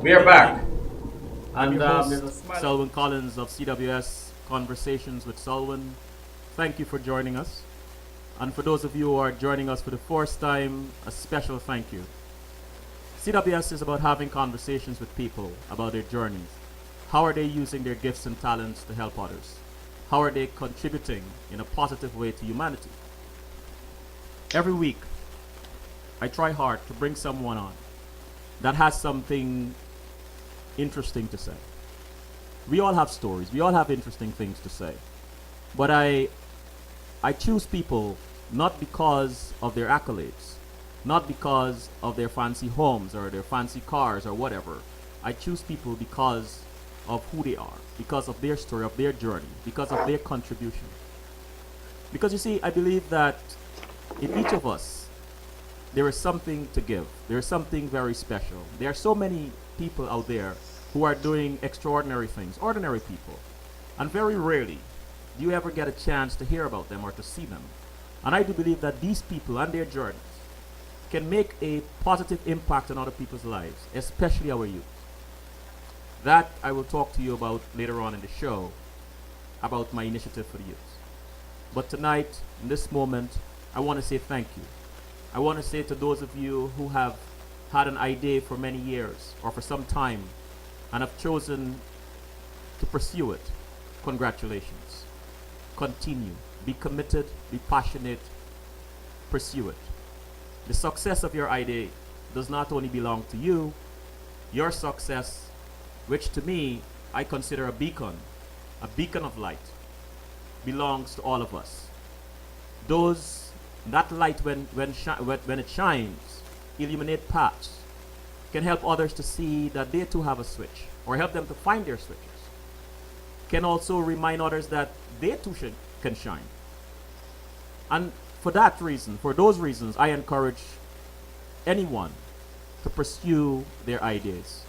We are back. And This is Selwyn Collins of CWS Conversations with Selwyn. Thank you for joining us. And for those of you who are joining us for the first time, a special thank you. CWS is about having conversations with people about their journeys. How are they using their gifts and talents to help others? How are they contributing in a positive way to humanity? Every week, I try hard to bring someone on that has something interesting to say. We all have stories. We all have interesting things to say. But I choose people not because of their accolades, not because of their fancy homes or their fancy cars or whatever. I choose people because of who they are, because of their story, of their journey, because of their contribution. Because you see, I believe that in each of us, there is something to give. There is something very special. There are so many people out there who are doing extraordinary things, ordinary people. And very rarely do you ever get a chance to hear about them or to see them. And I do believe that these people and their journeys can make a positive impact on other people's lives, especially our youth. That I will talk to you about later on in the show, about my initiative for the youth. But tonight, in this moment, I want to say thank you. I want to say to those of you who have had an idea for many years or for some time and have chosen to pursue it, congratulations. Continue. Be committed, be passionate, pursue it. The success of your idea does not only belong to you, your success, which to me, I consider a beacon of light, belongs to all of us. That light when it shines, illuminate paths, can help others to see that they too have a switch, or help them to find their switches. Can also remind others that they too can shine. And for those reasons, I encourage anyone to pursue their ideas.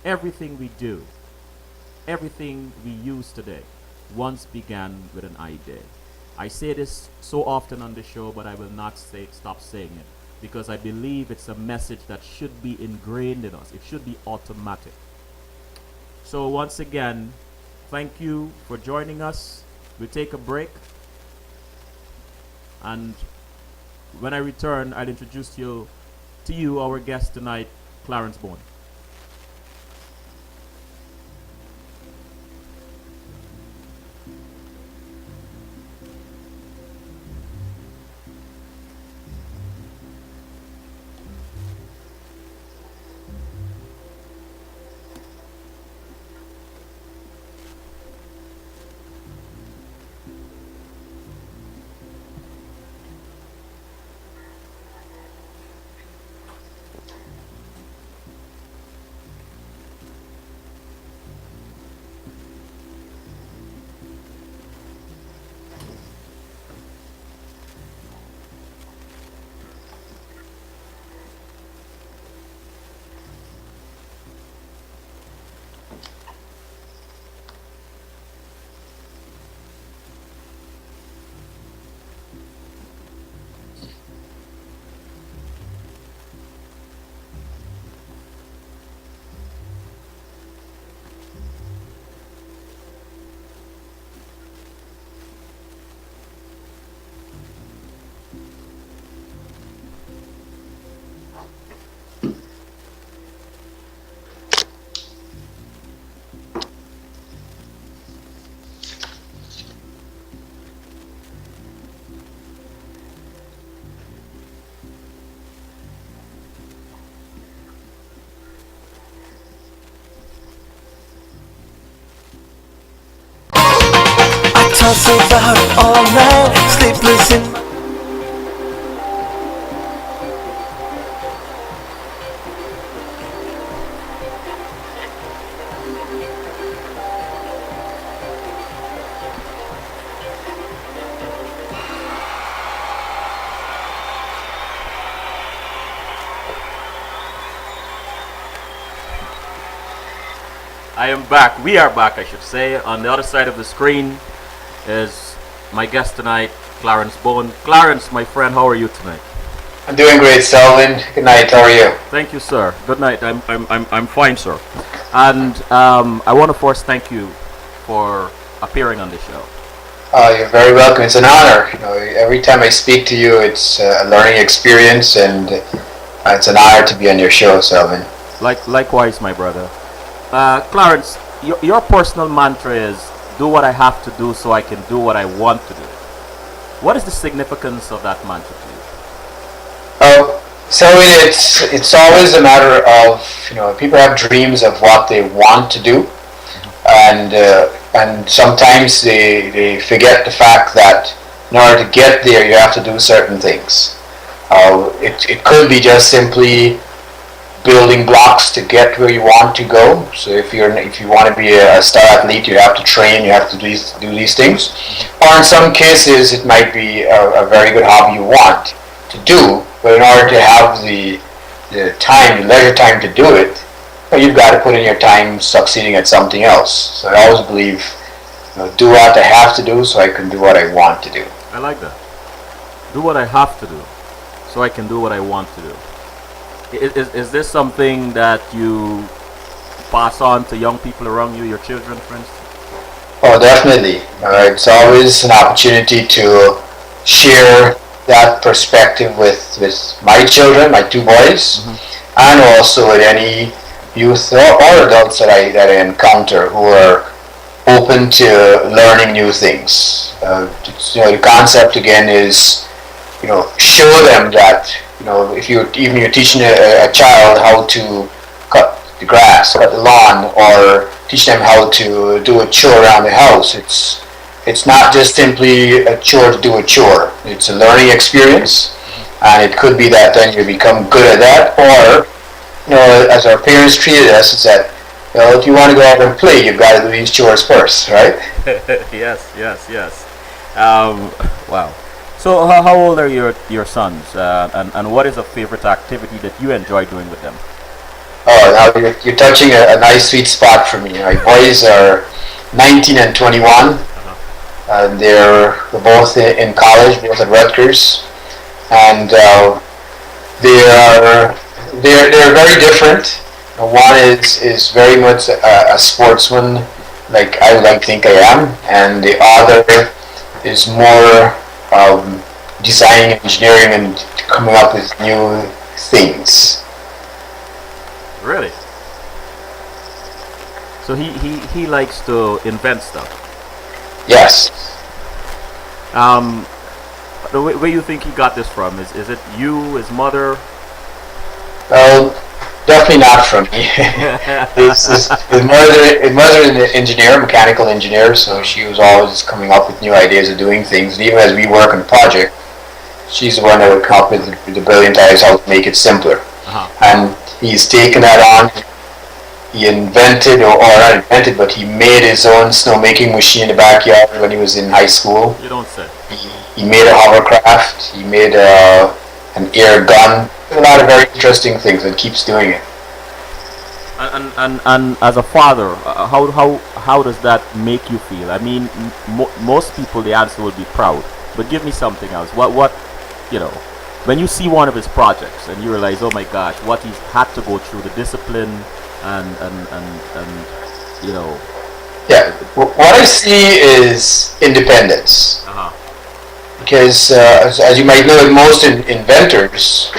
Everything we do, everything we use today, once began with an idea. I say this so often on the show, but I will not stop saying it, because I believe it's a message that should be ingrained in us. It should be automatic. So once again, thank you for joining us. We'll take a break. And when I return, I'll introduce to you our guest tonight, Clarence Bone. Toss about all night, sleepless in my I am back. We are back, I should say. On the other side of the screen is my guest tonight, Clarence Bone. Clarence, my friend, how are you tonight? I'm doing great, Selwyn. Good night. How are you? Thank you, sir. Good night. I'm fine, sir. And I want to first thank you for appearing on the show. You're very welcome. It's an honor. Every time I speak to you, it's a learning experience, and it's an honor to be on your show, Selwyn. Likewise, my brother. Clarence, your personal mantra is do what I have to do so I can do what I want to do. What is the significance of that mantra to you? Selwyn, it's always a matter of people have dreams of what they want to do, and sometimes they forget the fact that in order to get there, you have to do certain things. It could be just simply building blocks to get where you want to go. So if you want to be a star athlete, you have to train, you have to do these things. Or in some cases, it might be a very good hobby you want to do, but in order to have the leisure time to do it, you've got to put in your time succeeding at something else. So I always believe, do what I have to do so I can do what I want to do. I like that. Do what I have to do so I can do what I want to do. Is this something that you pass on to young people around you, your children, for instance? Oh, definitely. It's always an opportunity to share that perspective with my children, my two boys, and also with any youth or adults that I encounter who are open to learning new things. The concept again is, show them that if you're teaching a child how to cut the grass, cut the lawn, or teach them how to do a chore around the house, it's not just simply a chore to do a chore. It's a learning experience, and it could be that then you become good at that, or as our parents treated us, it's that if you want to go out and play, you've got to do these chores first, right? Yes. Wow. So how old are your sons, and what is a favorite activity that you enjoy doing with them? Oh, now you're touching a nice sweet spot for me. My boys are 19 and 21. They're both in college, both at Rutgers, and they're very different. One is very much a sportsman, like I would like to think I am, and the other is more designing, engineering, and coming up with new things. Really? So he likes to invent stuff. Yes. Where you think he got this from? Is it you, his mother? Well, definitely not from me. His mother is an engineer, mechanical engineer, so she was always coming up with new ideas of doing things. And even as we work on project, she's the one that would come up with the brilliant ideas how to make it simpler. And he's taken that on. He invented, or not invented, but he made his own snowmaking machine in the backyard when he was in high school. You don't say. He made a hovercraft. He made an air gun. A lot of very interesting things, and keeps doing it. And as a father, how does that make you feel? I mean, most people the answer would be proud, but give me something else. What when you see one of his projects and you realize, oh my gosh, what he's had to go through, the discipline and Yeah, what I see is independence. Because as you might know, most inventors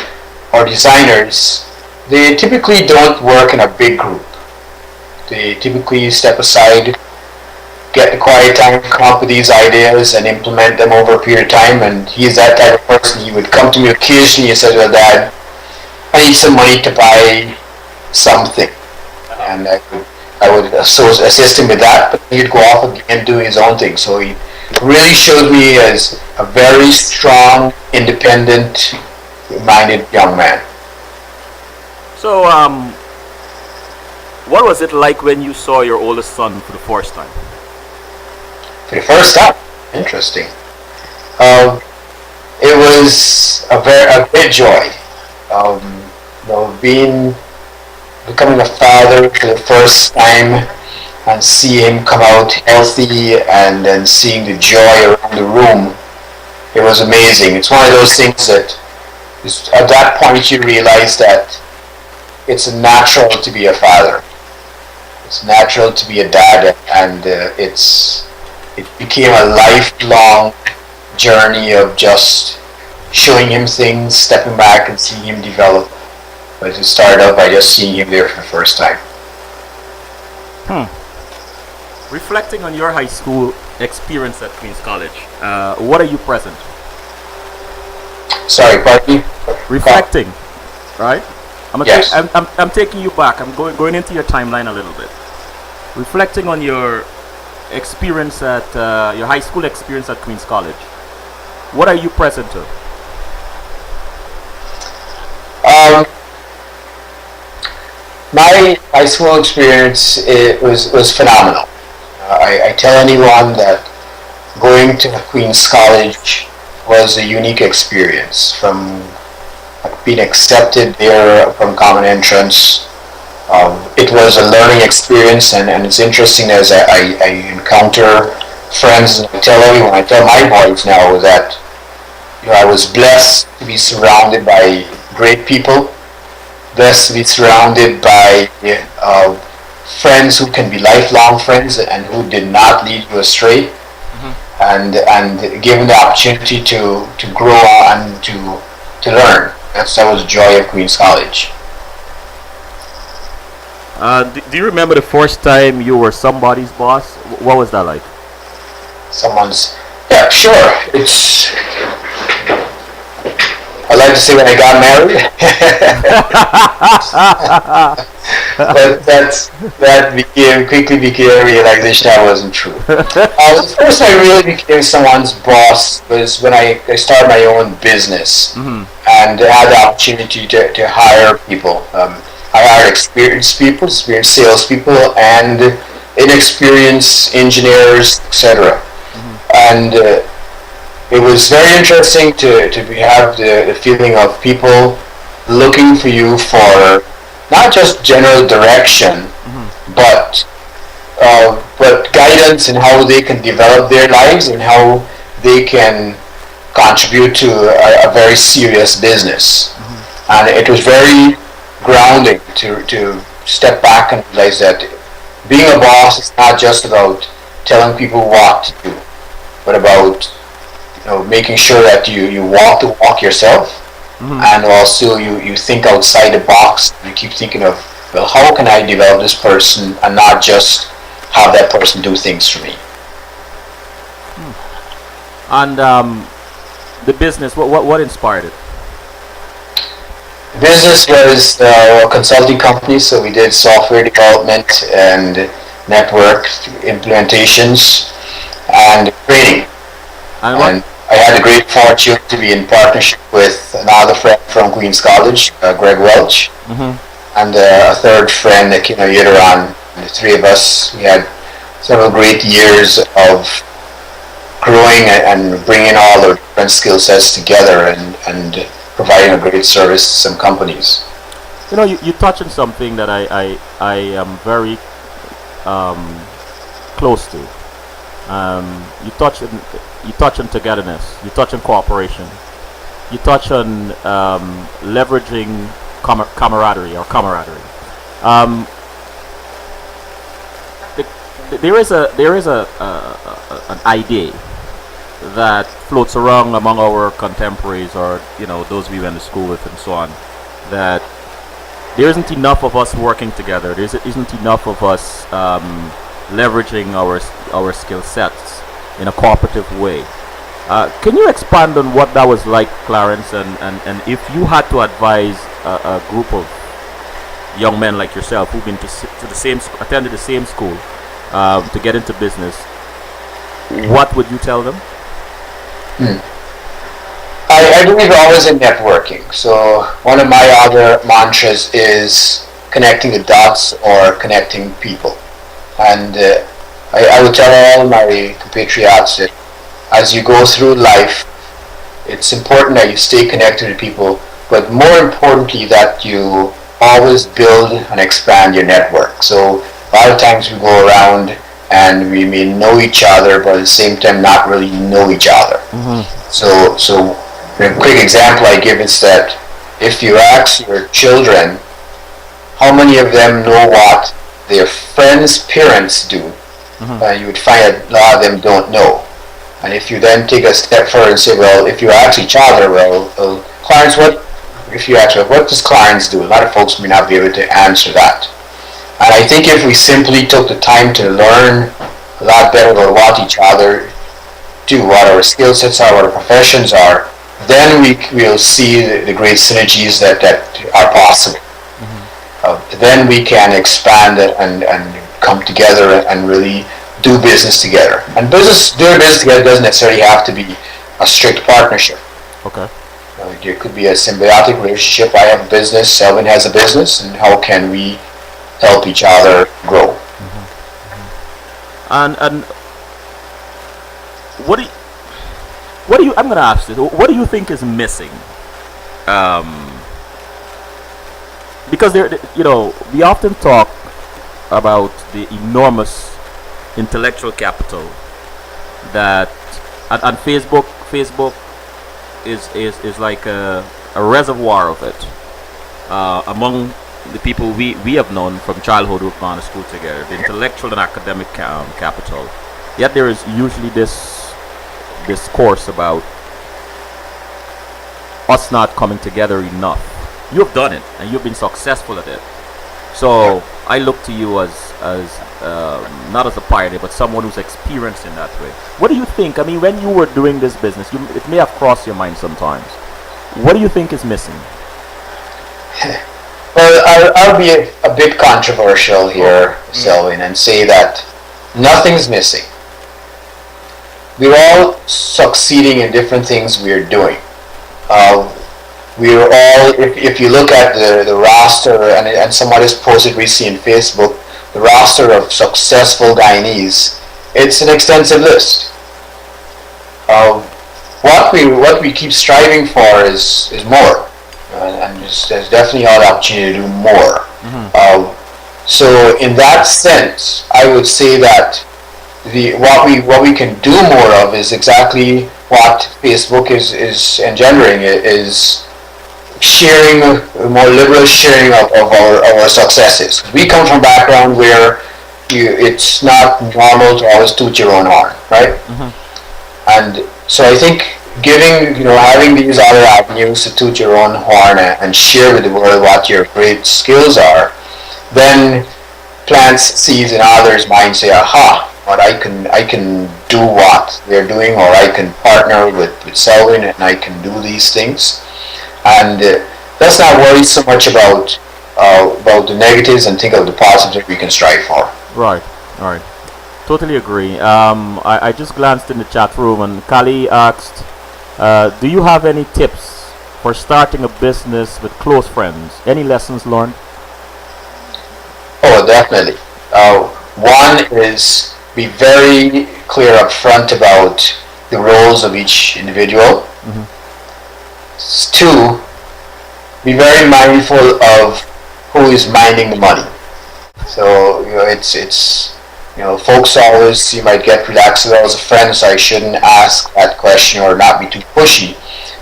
or designers, they typically don't work in a big group. They typically step aside, get the quiet time, come up with these ideas and implement them over a period of time. And he's that type of person. He would come to me occasionally and say, well, Dad, I need some money to buy something. And I would assist him with that, but he'd go off and do his own thing. So he really showed me as a very strong, independent-minded young man. So, what was it like when you saw your oldest son for the first time? For the first time? Interesting. It was a great joy. Becoming a father for the first time and see him come out healthy and then seeing the joy around the room, it was amazing. It's one of those things that At that point, you realize that it's natural to be a father. It's natural to be a dad, and it became a lifelong journey of just showing him things, stepping back and seeing him develop. But it started out by just seeing him there for the first time. Reflecting on your high school experience at Queen's College, what are you present? Sorry, pardon me? Reflecting, right? Yes. I'm taking you back. I'm going into your timeline a little bit. Reflecting on your experience at your high school experience at Queen's College, what are you present to? My high school experience was phenomenal. I tell anyone that going to Queen's College was a unique experience. From being accepted there from common entrance, it was a learning experience, and it's interesting as I encounter friends, and I tell my boys now that I was blessed to be surrounded by great people, blessed to be surrounded by friends who can be lifelong friends and who did not lead you astray, and given the opportunity to grow and to learn. That was the joy of Queen's College. Do you remember the first time you were somebody's boss? What was that like? Yeah, sure. I like to say when I got married, but that quickly became a realization that wasn't true. The first time I really became someone's boss was when I started my own business, and had the opportunity to hire people. I hired experienced people, experienced salespeople, and inexperienced engineers, etc. And it was very interesting to have the feeling of people looking for you for not just general direction, but guidance in how they can develop their lives and how they can contribute to a very serious business. And it was very grounding to step back and realize that being a boss is not just about telling people what to do, but about making sure that you walk the walk yourself, and also you think outside the box. You keep thinking of, well, how can I develop this person and not just have that person do things for me. And the business, what inspired it? Business was a consulting company, so we did software development and network implementations and training. And I had the great fortune to be in partnership with another friend from Queen's College, Greg Welch, and a third friend that came later on. And the three of us, we had several great years of growing and bringing all the different skill sets together and providing a great service to some companies. You touch on something that I am very close to. You touch on togetherness. You touch on cooperation. You touch on leveraging camaraderie. There is an idea that floats around among our contemporaries, or those we went to school with and so on, that there isn't enough of us working together. There isn't enough of us leveraging our skill sets in a cooperative way. Can you expand on what that was like, Clarence, and if you had to advise a group of young men like yourself who've been attended the same school to get into business, what would you tell them? I believe always in networking. So one of my other mantras is connecting the dots or connecting people. And I would tell all my compatriots that as you go through life, it's important that you stay connected to people, but more importantly that you always build and expand your network. So a lot of times we go around and we may know each other, but at the same time not really know each other. So A quick example I give is that if you ask your children how many of them know what their friends' parents do, you would find that a lot of them don't know. And if you then take a step further and say, well, if you ask each other, well, Clarence, if you ask, well, what does Clarence do? A lot of folks may not be able to answer that. And I think if we simply took the time to learn a lot better about what each other do, what our skill sets are, what our professions are, then we'll see the great synergies that are possible. Then we can expand it and come together and really do business together. And doing business together doesn't necessarily have to be a strict partnership. Okay. There could be a symbiotic relationship. I have a business, Selwyn has a business, and how can we help each other grow? And what do you? I'm going to ask this. What do you think is missing? Because we often talk about the enormous intellectual capital that, and Facebook is like a reservoir of it among the people we have known from childhood who've gone to school together, the intellectual and academic capital. Yet there is usually this discourse about us not coming together enough. You have done it and you've been successful at it. So I look to you as not as a pioneer, but someone who's experienced in that way. What do you think? I mean, when you were doing this business, it may have crossed your mind sometimes. What do you think is missing? Well, I'll be a bit controversial here, Selwyn, and say that nothing's missing. We're all succeeding in different things we're doing. We're all, if you look at the roster, and someone has posted recently in Facebook, the roster of successful Guyanese, it's an extensive list. What we keep striving for is more, and there's definitely all the opportunity to do more. So in that sense, I would say that what we can do more of is exactly what Facebook is engendering, is sharing, a more liberal sharing of our successes. We come from a background where it's not normal to always toot your own horn, right? And so I think having these other avenues to toot your own horn and share with the world what your great skills are, then plants seeds in others' minds, say, aha, but I can do what they're doing, or I can partner with Selwyn and I can do these things. And let's not worry so much about the negatives and think of the positives that we can strive for. Right. Totally agree. I just glanced in the chat room and Kali asked, do you have any tips for starting a business with close friends? Any lessons learned? Oh, definitely. One is be very clear up front about the roles of each individual. Two, be very mindful of who is minding the money. So it's folks always, you might get relaxed as a friend, so I shouldn't ask that question or not be too pushy.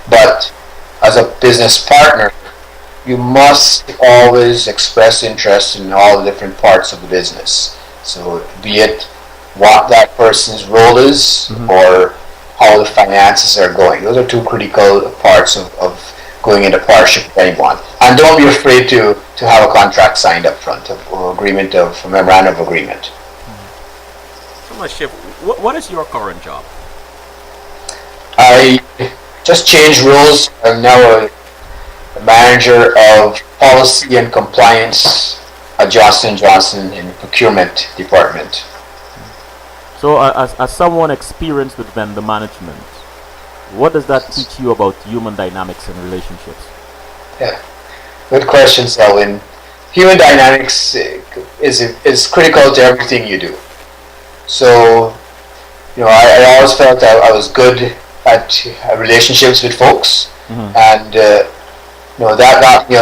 But as a business partner, you must always express interest in all the different parts of the business. So be it what that person's role is, or how the finances are going. Those are two critical parts of going into partnership with anyone. And don't be afraid to have a contract signed up front, or a memorandum of agreement. So much, Chef. What is your current job? I just changed roles. I'm now a manager of policy and compliance at Johnson & Johnson in procurement department. So as someone experienced with vendor management, what does that teach you about human dynamics and relationships? Yeah, good question, Selwyn. Human dynamics is critical to everything you do. So, I always felt I was good at relationships with folks, and that got me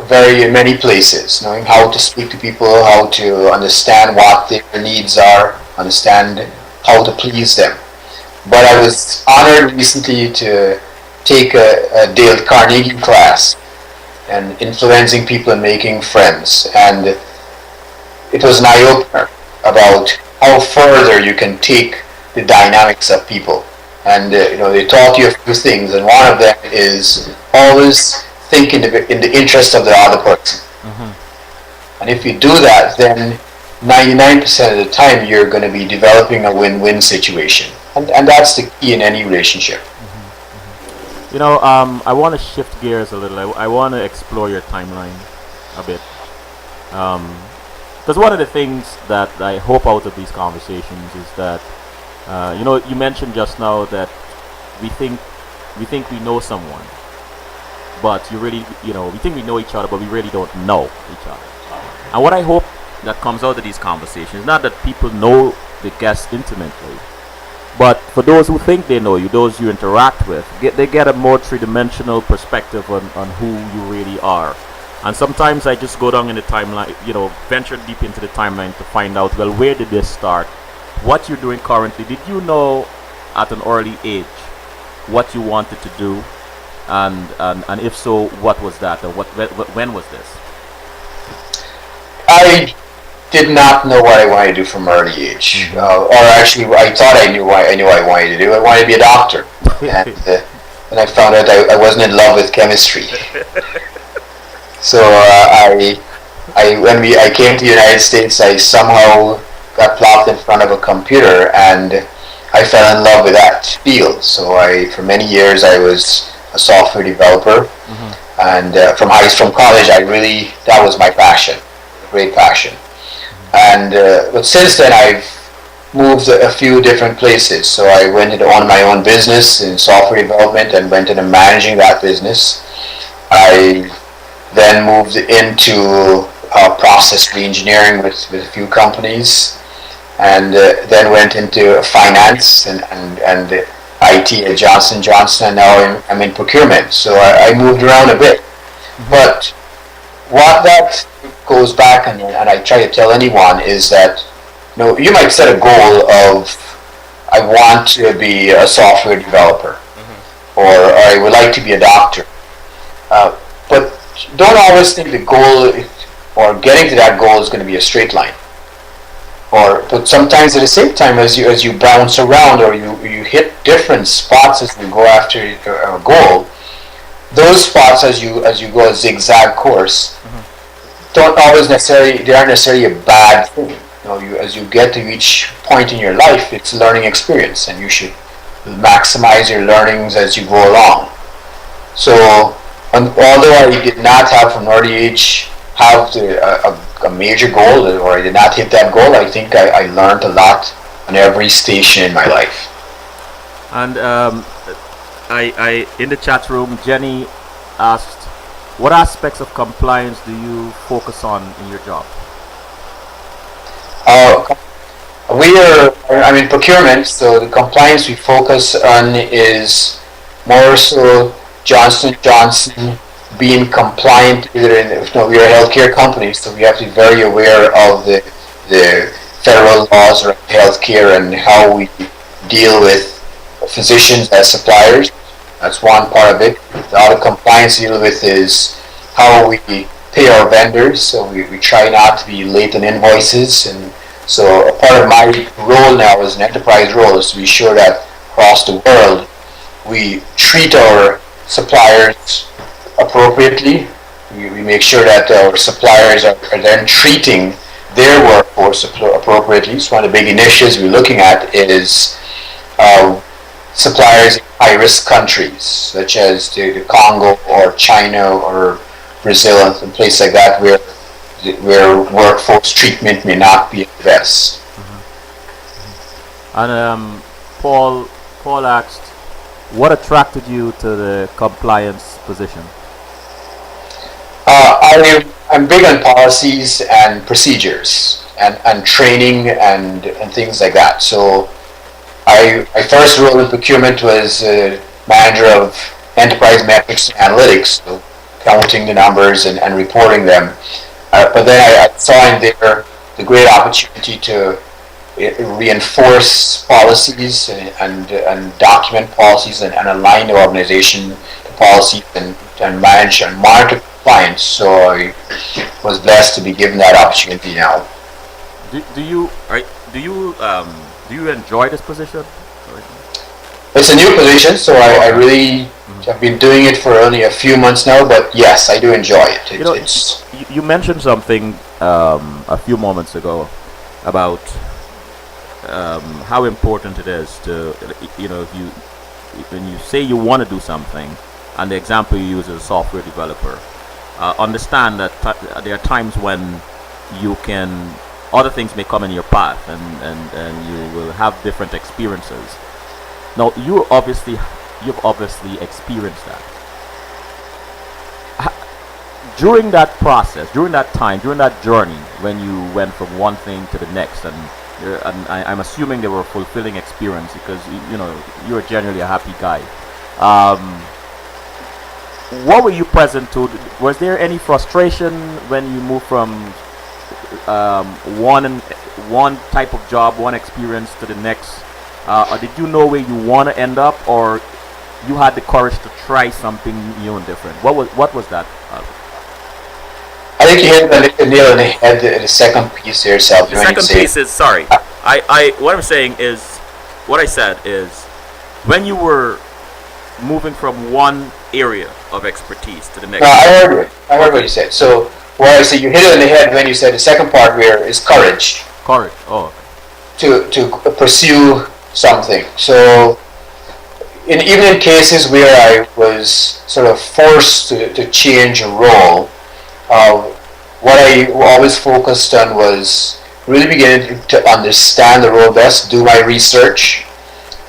very in many places, knowing how to speak to people, how to understand what their needs are, understand how to please them. But I was honored recently to take a Dale Carnegie class and influencing people and making friends. And it was an eye-opener about how further you can take the dynamics of people. And they taught you a few things, and one of them is always think in the interest of the other person. And if you do that, then 99% of the time you're going to be developing a win-win situation. And that's the key in any relationship. I want to shift gears a little. I want to explore your timeline a bit. Because one of the things that I hope out of these conversations is that, you mentioned just now that we think we know someone, but we think we know each other, but we really don't know each other. And what I hope that comes out of these conversations, not that people know the guests intimately, but for those who think they know you, those you interact with, they get a more three-dimensional perspective on who you really are. And sometimes I just go down in the timeline, venture deep into the timeline to find out, well, where did this start? What you're doing currently? Did you know at an early age what you wanted to do? And if so, what was that? Or when was this? I did not know what I wanted to do from early age, or actually, I thought I knew what I wanted to do. I wanted to be a doctor, and I found out I wasn't in love with chemistry. So when I came to the United States, I somehow got plopped in front of a computer, and I fell in love with that field. So for many years I was a software developer, and from college, that was my passion, great passion. And but since then I've moved a few different places. So I went into own my own business in software development and went into managing that business. I then moved into process reengineering with a few companies, and then went into finance and IT at Johnson & Johnson, and now I'm in procurement. So I moved around a bit. But what that goes back, and I try to tell anyone, is that you might set a goal of, I want to be a software developer, or I would like to be a doctor. But don't always think the goal or getting to that goal is going to be a straight line. But sometimes at the same time, as you bounce around or you hit different spots as you go after a goal, those spots as you go a zigzag course they aren't necessarily a bad thing. As you get to each point in your life, it's a learning experience, and you should maximize your learnings as you go along. So, although I did not have from an early age have a major goal, or I did not hit that goal, I think I learned a lot on every station in my life. And I in the chat room, Jenny asked, what aspects of compliance do you focus on in your job? I'm in procurement, so the compliance we focus on is more so Johnson & Johnson being compliant. We are a healthcare company, so we have to be very aware of the federal laws around healthcare and how we deal with physicians as suppliers. That's one part of it. The other compliance we deal with is how we pay our vendors. So we try not to be late on invoices, and so a part of my role now as an enterprise role is to be sure that across the world we treat our suppliers appropriately. We make sure that our suppliers are then treating their workforce appropriately. So one of the big initiatives we're looking at is suppliers in high-risk countries, such as the Congo or China or Brazil and places like that, where workforce treatment may not be the best. And Paul asked, what attracted you to the compliance position? I'm big on policies and procedures and training and things like that. So my first role in procurement was manager of enterprise metrics and analytics, so counting the numbers and reporting them. But then I saw in there the great opportunity to reinforce policies and document policies and align the organization to policies and manage and monitor compliance. So I was blessed to be given that opportunity now. Do you enjoy this position? It's a new position, so I really have been doing it for only a few months now, but yes, I do enjoy it. You mentioned something a few moments ago about how important it is to, when you say you want to do something, and the example you use as a software developer, understand that there are times when other things may come in your path, and you will have different experiences. Now, you've obviously experienced that. During that process, during that time, during that journey, when you went from one thing to the next, and I'm assuming they were a fulfilling experience because you're generally a happy guy. What were you present to? Was there any frustration when you moved from one type of job, one experience to the next? Or did you know where you want to end up, or you had the courage to try something new and different? What was that? I think you hit the nail on the head. The second piece there, Selwyn. The second piece is, sorry. What I'm saying is, what I said is, when you were moving from one area of expertise to the next. No, I heard what you said. So, what I said, you hit it on the head when you said the second part where is courage. Courage. Oh. To pursue something. So, even in cases where I was sort of forced to change a role, what I always focused on was really beginning to understand the role best, do my research,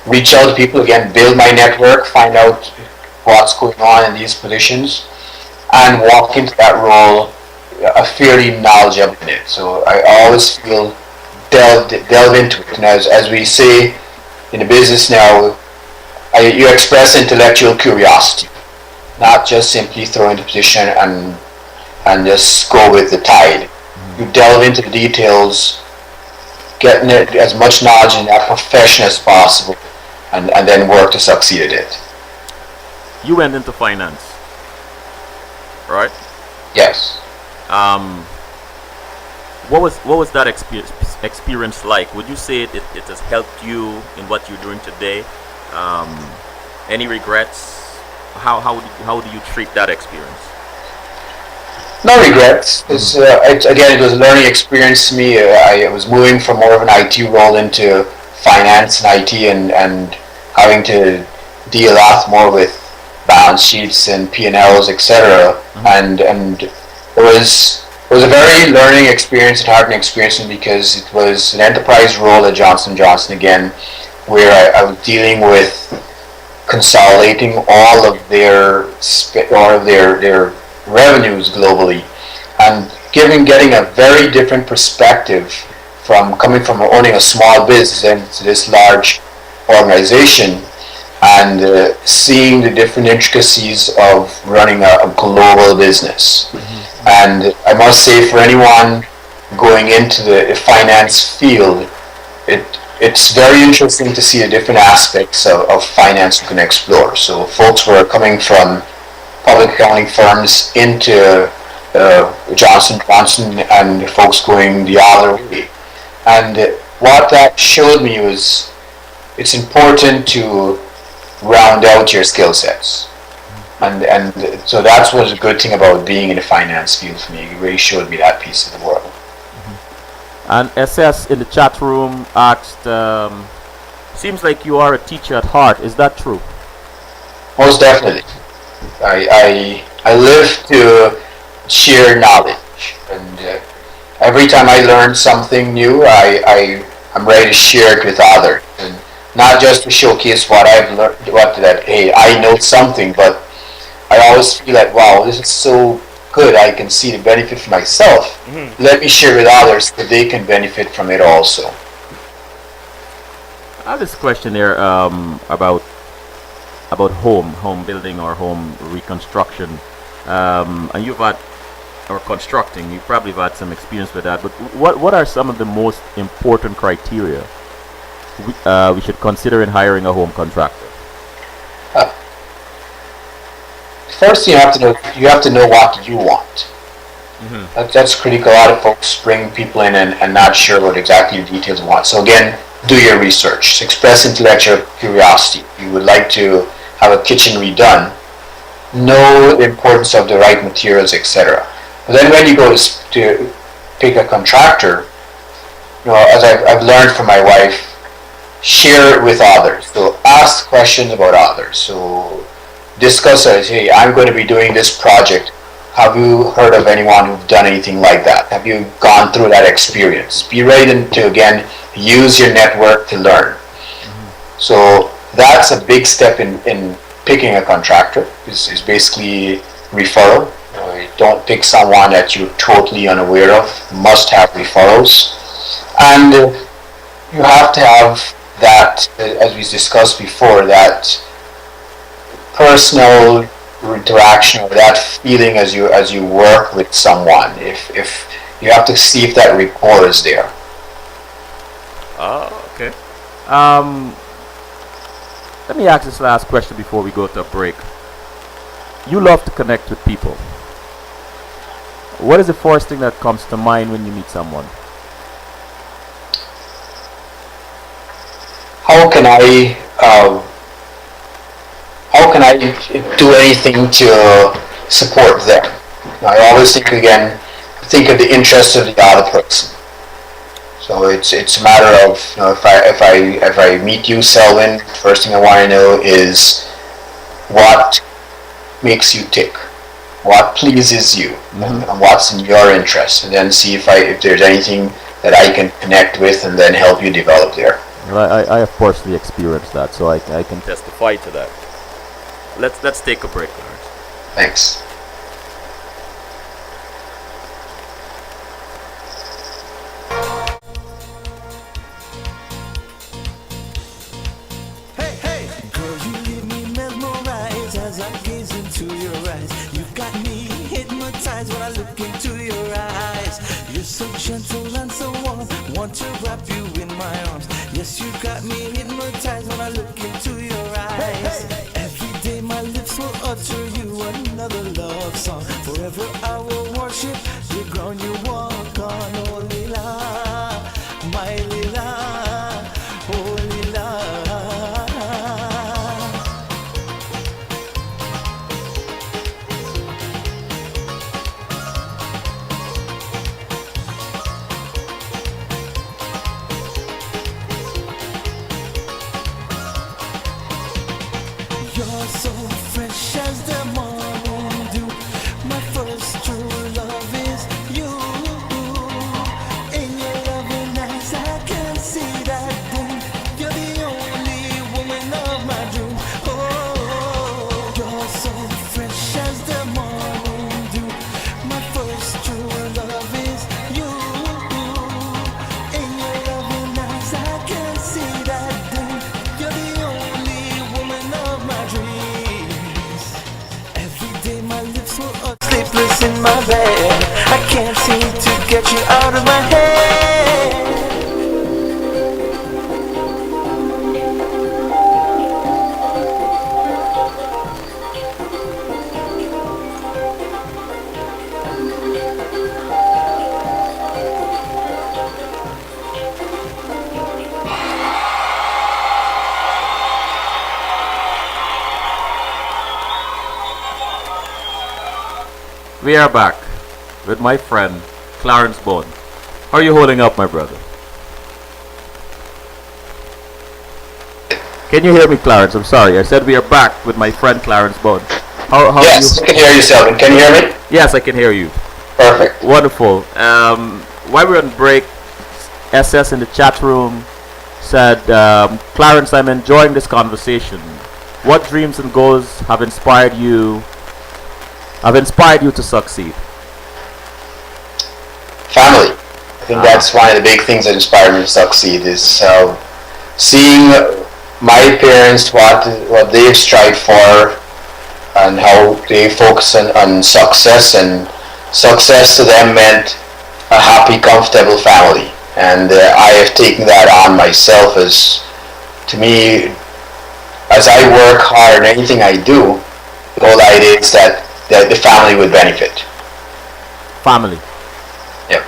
reach out to people, again, build my network, find out what's going on in these positions, and walk into that role fairly knowledgeable in it. So I always feel delve into it. And as we say in the business now, you express intellectual curiosity, not just simply throw into position and just go with the tide. You delve into the details, getting as much knowledge in that profession as possible, and then work to succeed at it. You went into finance, right? Yes. What was that experience like? Would you say it has helped you in what you're doing today? Any regrets? How do you treat that experience? No regrets. It was a learning experience to me. I was moving from more of an IT role into finance and IT, and having to deal a lot more with balance sheets and P&Ls, etc. And it was a very learning experience and hardening experience because it was an enterprise role at Johnson & Johnson again, where I was dealing with consolidating all of their revenues globally, and getting a very different perspective from coming from owning a small business into this large organization, and seeing the different intricacies of running a global business. And I must say, for anyone going into the finance field, it's very interesting to see the different aspects of finance you can explore. So folks who are coming from public accounting firms into Johnson & Johnson, and folks going the other way. And what that showed me was it's important to round out your skill sets. And so that was a good thing about being in the finance field for me. It really showed me that piece of the world. And SS in the chat room asked, seems like you are a teacher at heart. Is that true? Most definitely. I live to share knowledge, and every time I learn something new, I'm ready to share it with others, and not just to showcase what I've learned, hey, I know something, but I always feel like, wow, this is so good, I can see the benefit for myself. Let me share with others so they can benefit from it also. I have this question here about home building or home reconstruction, and you've had or constructing, you probably have had some experience with that. But what are some of the most important criteria we should consider in hiring a home contractor? Uh, First, you have to know what you want. That's critical. A lot of folks bring people in and not sure what exactly the details want. So again, do your research. Express intellectual curiosity. You would like to have a kitchen redone. Know the importance of the right materials, etc. But then when you go to pick a contractor, as I've learned from my wife, share it with others. So ask questions about others. So discuss it. Hey, I'm going to be doing this project. Have you heard of anyone who's done anything like that? Have you gone through that experience? Be ready to, again, use your network to learn. So that's a big step in picking a contractor, is basically referral. Don't pick someone that you're totally unaware of. Must have referrals. And you have to have that, as we discussed before, that personal interaction or that feeling as you work with someone. If you have to see if that rapport is there. Oh, okay. Let me ask this last question before we go to a break. You love to connect with people. What is the first thing that comes to mind when you meet someone? How can I do anything to support them? I always think of the interest of the other person. So it's a matter of, if I meet you, Selwyn, first thing I want to know is what makes you tick, what pleases you, and what's in your interest, and then see if there's anything that I can connect with, and then help you develop there. Well, I have personally experienced that, so I can testify to that. Let's take a break, Clarence. Thanks. Girl, you leave me mesmerized as I gaze into your eyes. You got me hypnotized when I look into your eyes. You're so gentle and so warm, want to wrap you in my arms. Yes, you got me hypnotized when I look into your eyes. Every day my lips will utter you another love song. Forever I will worship the ground you walk on. Oh Lila, my Lila, oh Lila. You're so fresh as the morning dew. My first true love is you. In your loving eyes I can see that boom. You're the only woman of my dream. Oh, you're so fresh as the morning dew. My first true love is you. In your loving eyes I can see that boom. You're the only woman of my dreams. Every day my lips will sleepless in my bed. I can't seem to get you out of my head. We are back with my friend Clarence Bone. How are you holding up, my brother? Can you hear me, Clarence? I'm sorry. I said we are back with my friend Clarence Bone. How Yes, are I can hear you, Selwyn. Can you hear me? you? Yes, I can hear you. Perfect. Wonderful. While we're on break, SS in the chat room said, Clarence, I'm enjoying this conversation. What dreams and goals have inspired you to succeed? Family. I think that's one of the big things that inspired me to succeed is seeing my parents, what they've strived for, and how they focus on success, and success to them meant a happy, comfortable family. And I have taken that on myself as, to me, as I work hard in anything I do, the whole idea is that the family would benefit. Family. Yep.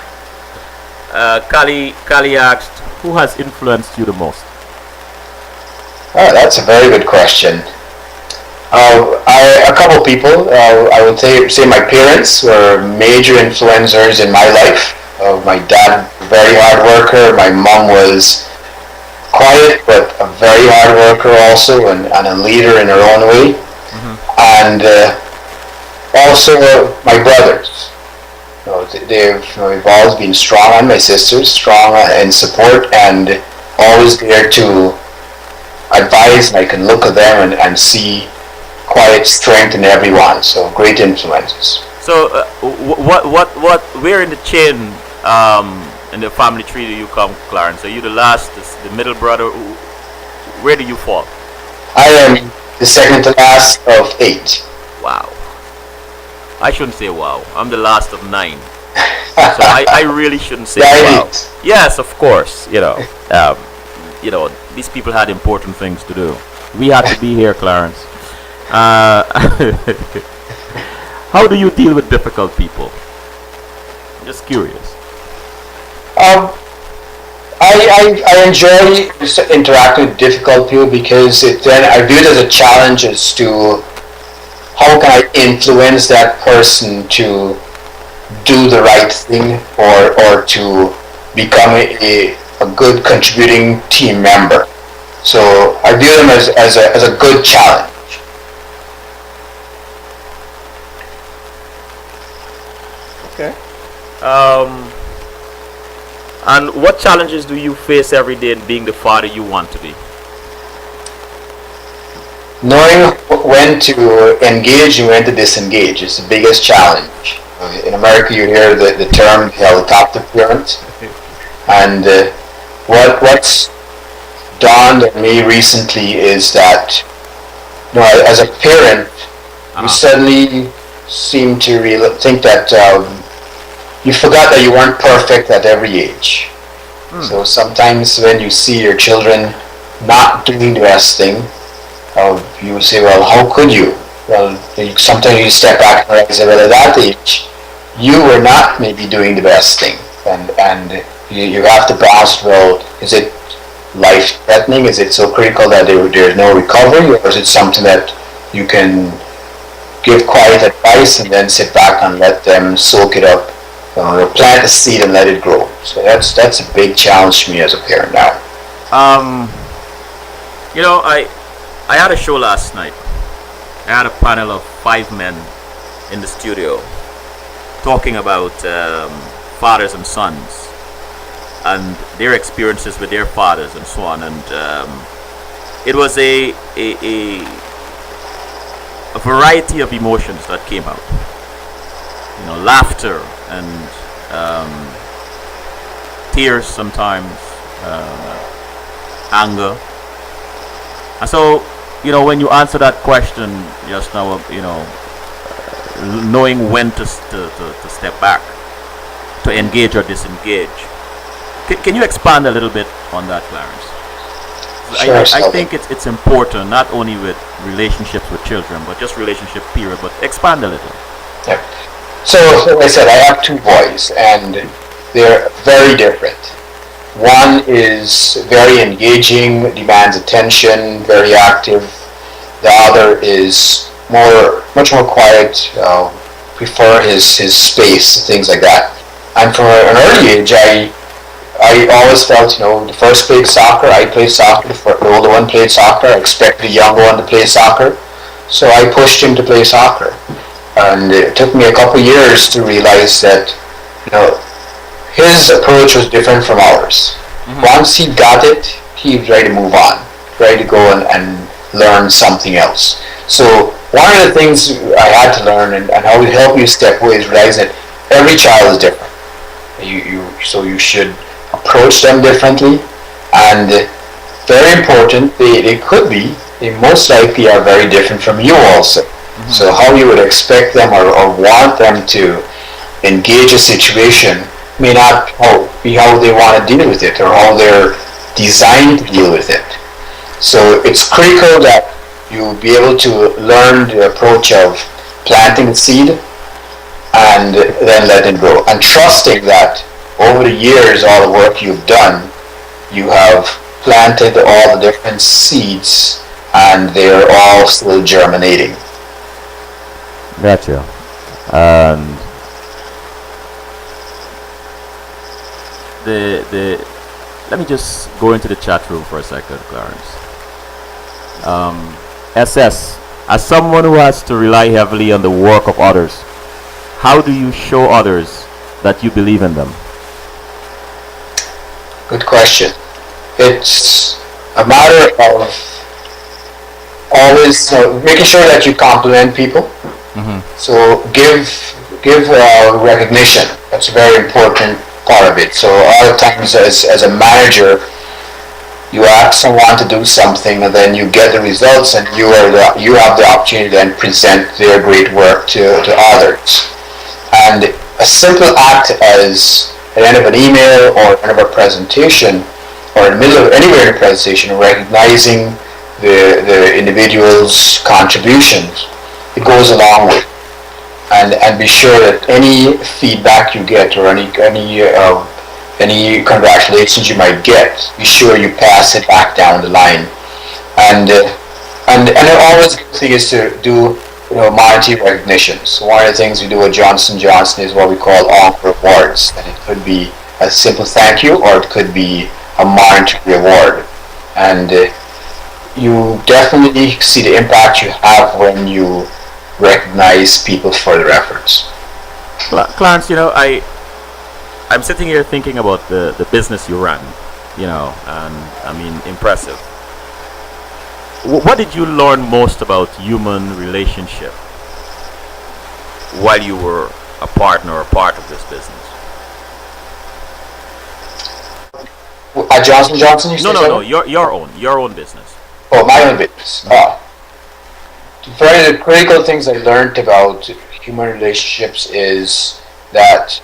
Kali asked, who has influenced you the most? Oh, that's a very good question. A couple people. I would say my parents were major influencers in my life. My dad, very hard worker. My mom was quiet but a very hard worker also, and a leader in her own way. And also my brothers. They've always been strong on my sisters, strong in support, and always there to advise. And I can look at them and see quiet strength in everyone. So great influences. So, where in the chain, in the family tree do you come, Clarence? Are you the last, the middle brother? Where do you fall? I am the second to last of 8. Wow. I shouldn't say wow. I'm the last of 9. So I really shouldn't say wow. Yes, of course. These people had important things to do. We had to be here, Clarence. How do you deal with difficult people? I'm just curious. I enjoy interacting with difficult people because then I view it as a challenge as to how can I influence that person to do the right thing or to become a good contributing team member. So I view them as a good challenge. Okay. And what challenges do you face every day in being the father you want to be? Knowing when to engage and when to disengage is the biggest challenge. In America, you hear the term helicopter parent, and what's dawned on me recently is that as a parent, you suddenly seem to think that you forgot that you weren't perfect at every age. So sometimes when you see your children not doing the best thing, you say, well, how could you? Well, sometimes you step back and realize that, well, at that age, you were not maybe doing the best thing. And you have to balance, well, is it life-threatening? Is it so critical that there's no recovery? Or is it something that you can give quiet advice and then sit back and let them soak it up? Plant a seed and let it grow. So that's a big challenge to me as a parent now. I had a show last night. I had a panel of 5 men in the studio talking about fathers and sons and their experiences with their fathers and so on. And it was a variety of emotions that came out. Laughter and tears sometimes, anger. And so, when you answer that question just now, knowing when to step back, to engage or disengage. Can you expand a little bit on that, Clarence? Sure, I think it's important, not only with relationships with children, but just relationship period, but expand a little. Yeah. So, like I said, I have 2 boys, and they're very different. One is very engaging, demands attention, very active. The other is much more quiet, prefer his space, things like that. And from an early age, I always felt, the first played soccer, I played soccer, the older one played soccer, I expected the younger one to play soccer, so I pushed him to play soccer. And it took me a couple years to realize that, his approach was different from ours. Once he got it, he was ready to move on, ready to go and learn something else. So one of the things I had to learn and how to help you step away is realize that every child is different. So you should approach them differently, and very important, they most likely are very different from you also. So how you would expect them or want them to engage a situation may not be how they want to deal with it or how they're designed to deal with it. So it's critical that you be able to learn the approach of planting the seed and then letting it grow. And trusting that over the years, all the work you've done, you have planted all the different seeds and they're all still germinating. Gotcha. And let me just go into the chat room for a second, Clarence. SS, as someone who has to rely heavily on the work of others, how do you show others that you believe in them? Good question. It's a matter of always making sure that you compliment people. Mm-hmm. So give recognition. That's a very important part of it. So a lot of times as a manager, you ask someone to do something and then you get the results and you have the opportunity to then present their great work to others. And a simple act as at the end of an email or at the end of a presentation or in the middle of anywhere in a presentation, recognizing the individual's contributions, it goes a long way. And be sure that any feedback you get or any congratulations you might get, be sure you pass it back down the line. And always good thing is to do monetary recognitions. So one of the things we do at Johnson & Johnson is what we call on rewards, and it could be a simple thank you or it could be a monetary reward. And you definitely see the impact you have when you recognize people for their efforts. Clarence, I'm sitting here thinking about the business you ran, and I mean, impressive. What did you learn most about human relationship while you were a partner or part of this business? At Johnson & Johnson, you said? No, your own business. Oh, my own business. One of the critical things I learned about human relationships is that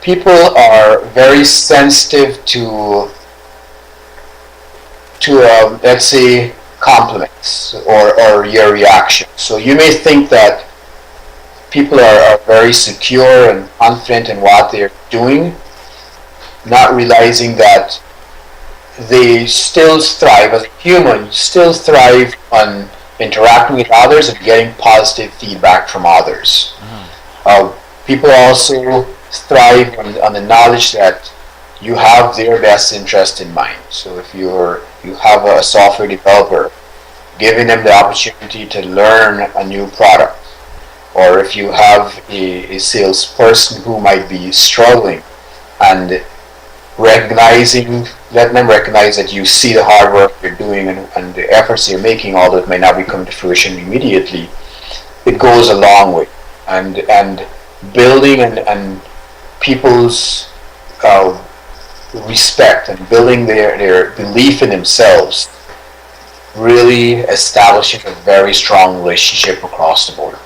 people are very sensitive to let's say compliments or your reaction. So you may think that people are very secure and confident in what they're doing, not realizing that they still thrive as a human, still thrive on interacting with others and getting positive feedback from others. Mm-hmm. People also thrive on the knowledge that you have their best interest in mind. So if you have a software developer, giving them the opportunity to learn a new product, or if you have a salesperson who might be struggling, and letting them recognize that you see the hard work you're doing and the efforts you're making, although it may not be coming to fruition immediately, it goes a long way. And building and people's respect and building their belief in themselves really establishing a very strong relationship across the board.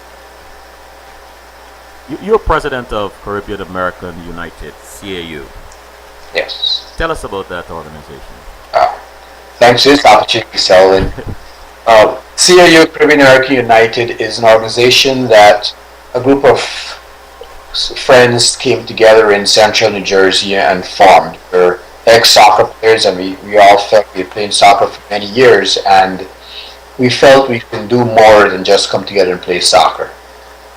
You're president of Caribbean American United, CAU. Yes. Tell us about that organization. Thanks for this opportunity, Selwyn. CAU, Caribbean American United, is an organization that a group of friends came together in central New Jersey and formed. We're ex-soccer players, and we all felt we had played soccer for many years, and we felt we could do more than just come together and play soccer.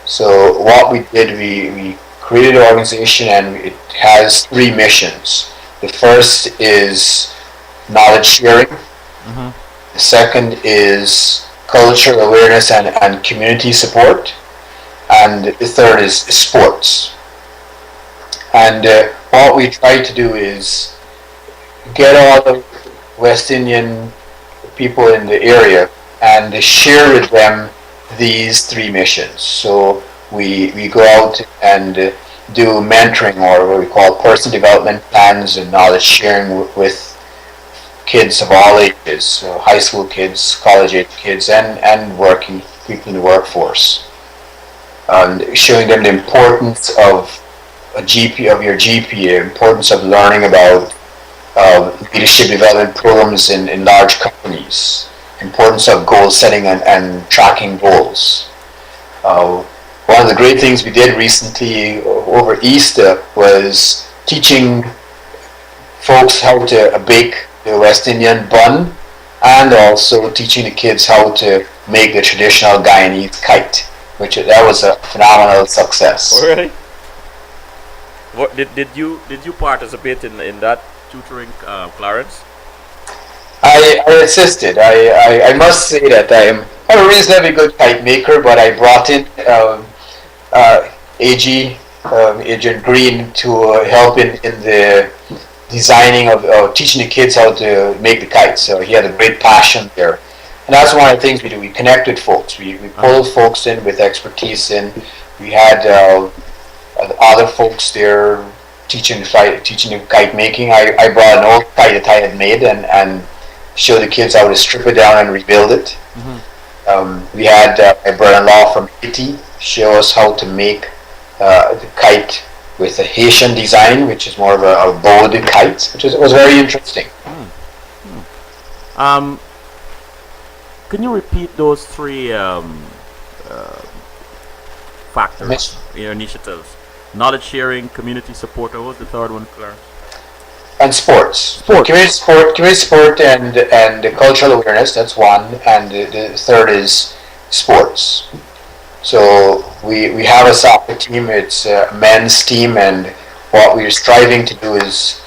So what we did, we created an organization, and it has 3 missions. The first is knowledge sharing. Mm-hmm. The second is cultural awareness and community support. And the third is sports. And what we try to do is get all the West Indian people in the area and share with them these 3 missions. So we go out and do mentoring, or what we call personal development plans and knowledge sharing with kids of all ages, so high school kids, college age kids, and working people in the workforce. showing them the importance of a GP of your GP, the importance of learning about leadership development programs in large companies, importance of goal setting and tracking goals. One of the great things we did recently over Easter was teaching folks how to bake the West Indian bun, and also teaching the kids how to make the traditional Guyanese kite, which that was a phenomenal success. Already? What did you participate in that tutoring, Clarence? I assisted. I must say that I'm a reasonably good kite maker, but I brought in Agent Green to help in the designing of teaching the kids how to make the kites. So he had a great passion there. And that's one of the things we do. We connect with folks. We pull folks in with expertise in. We had other folks there teaching the kite making. I brought an old kite that I had made and showed the kids how to strip it down and rebuild it. We had my brother-in-law from Haiti show us how to make the kite with a Haitian design, which is more of a bowed kite, which was very interesting. Can you repeat those three factors, initiatives? Knowledge sharing, community support. What was the third one, Clarence? And sports. Community sport, and the cultural awareness. That's one, and the third is sports. So we have a soccer team. It's a men's team, and what we're striving to do is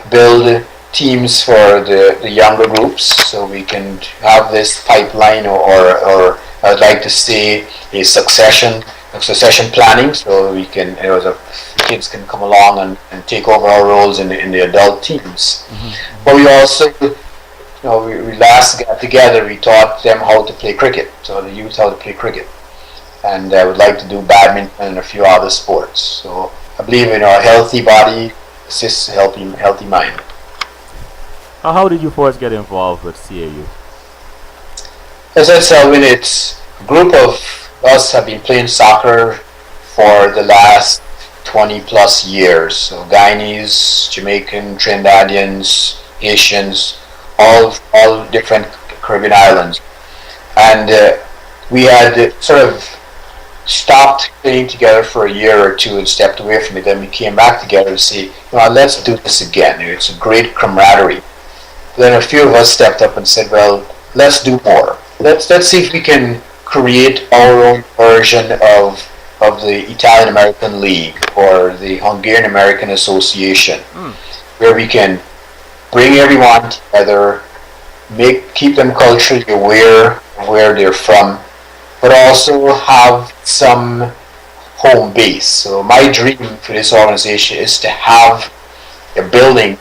build teams for the younger groups, so we can have this pipeline, or I'd like to see a succession planning, so we can, the kids can come along and take over our roles in the adult teams. But we also, we last got together, we taught them how to play cricket, so the youth how to play cricket. And I would like to do badminton and a few other sports. So I believe a healthy body assists a healthy mind. How did you first get involved with CAU? As I said, Selwyn, it's a group of us have been playing soccer for the last 20 plus years. So Guyanese, Jamaican, Trinidadians, Haitians, all different Caribbean islands. And we had sort of stopped playing together for a year or two and stepped away from it. Then we came back together to say, let's do this again. It's a great camaraderie. Then a few of us stepped up and said, well, let's do more. Let's see if we can create our own version of the Italian American League or the Hungarian American Association, where we can bring everyone together, keep them culturally aware of where they're from, but also have some home base. So my dream for this organization is to have a building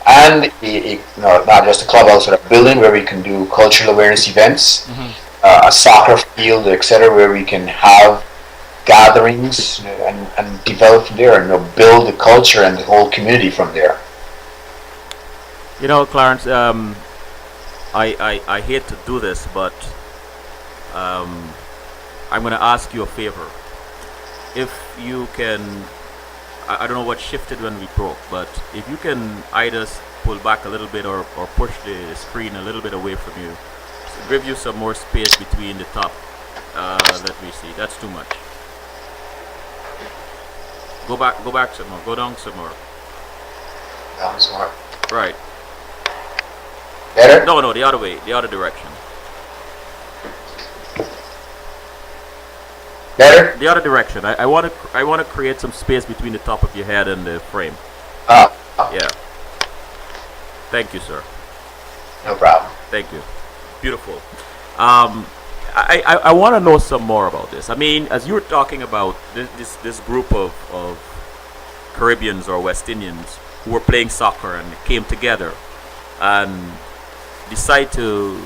and not just a clubhouse, but a building where we can do cultural awareness events, a soccer field, etc., where we can have gatherings and develop from there, and build the culture and the whole community from there. Clarence, I hate to do this, but I'm going to ask you a favor. If you can, I don't know what shifted when we broke, but if you can either pull back a little bit or push the screen a little bit away from you, so give you some more space between the top. Let me see. That's too much. Go back some more. Go down some more. Down some more. Right. Better? No, the other way. The other direction. Better? The other direction. I want to create some space between the top of your head and the frame. Yeah. Thank you, sir. No problem. Thank you. Beautiful. I want to know some more about this. I mean, as you were talking about this group of Caribbeans or West Indians who were playing soccer and came together and decide to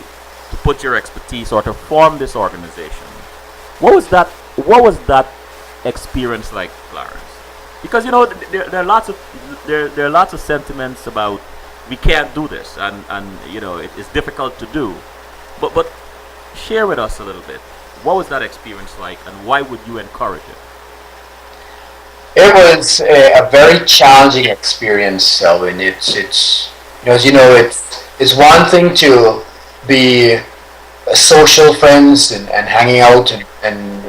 put your expertise or to form this organization. What was that experience like, Clarence? Because there are lots of sentiments about we can't do this, and it's difficult to do. But share with us a little bit What was that experience like, and why would you encourage it? It was a very challenging experience, Selwyn. As you know, it's one thing to be social friends and hanging out and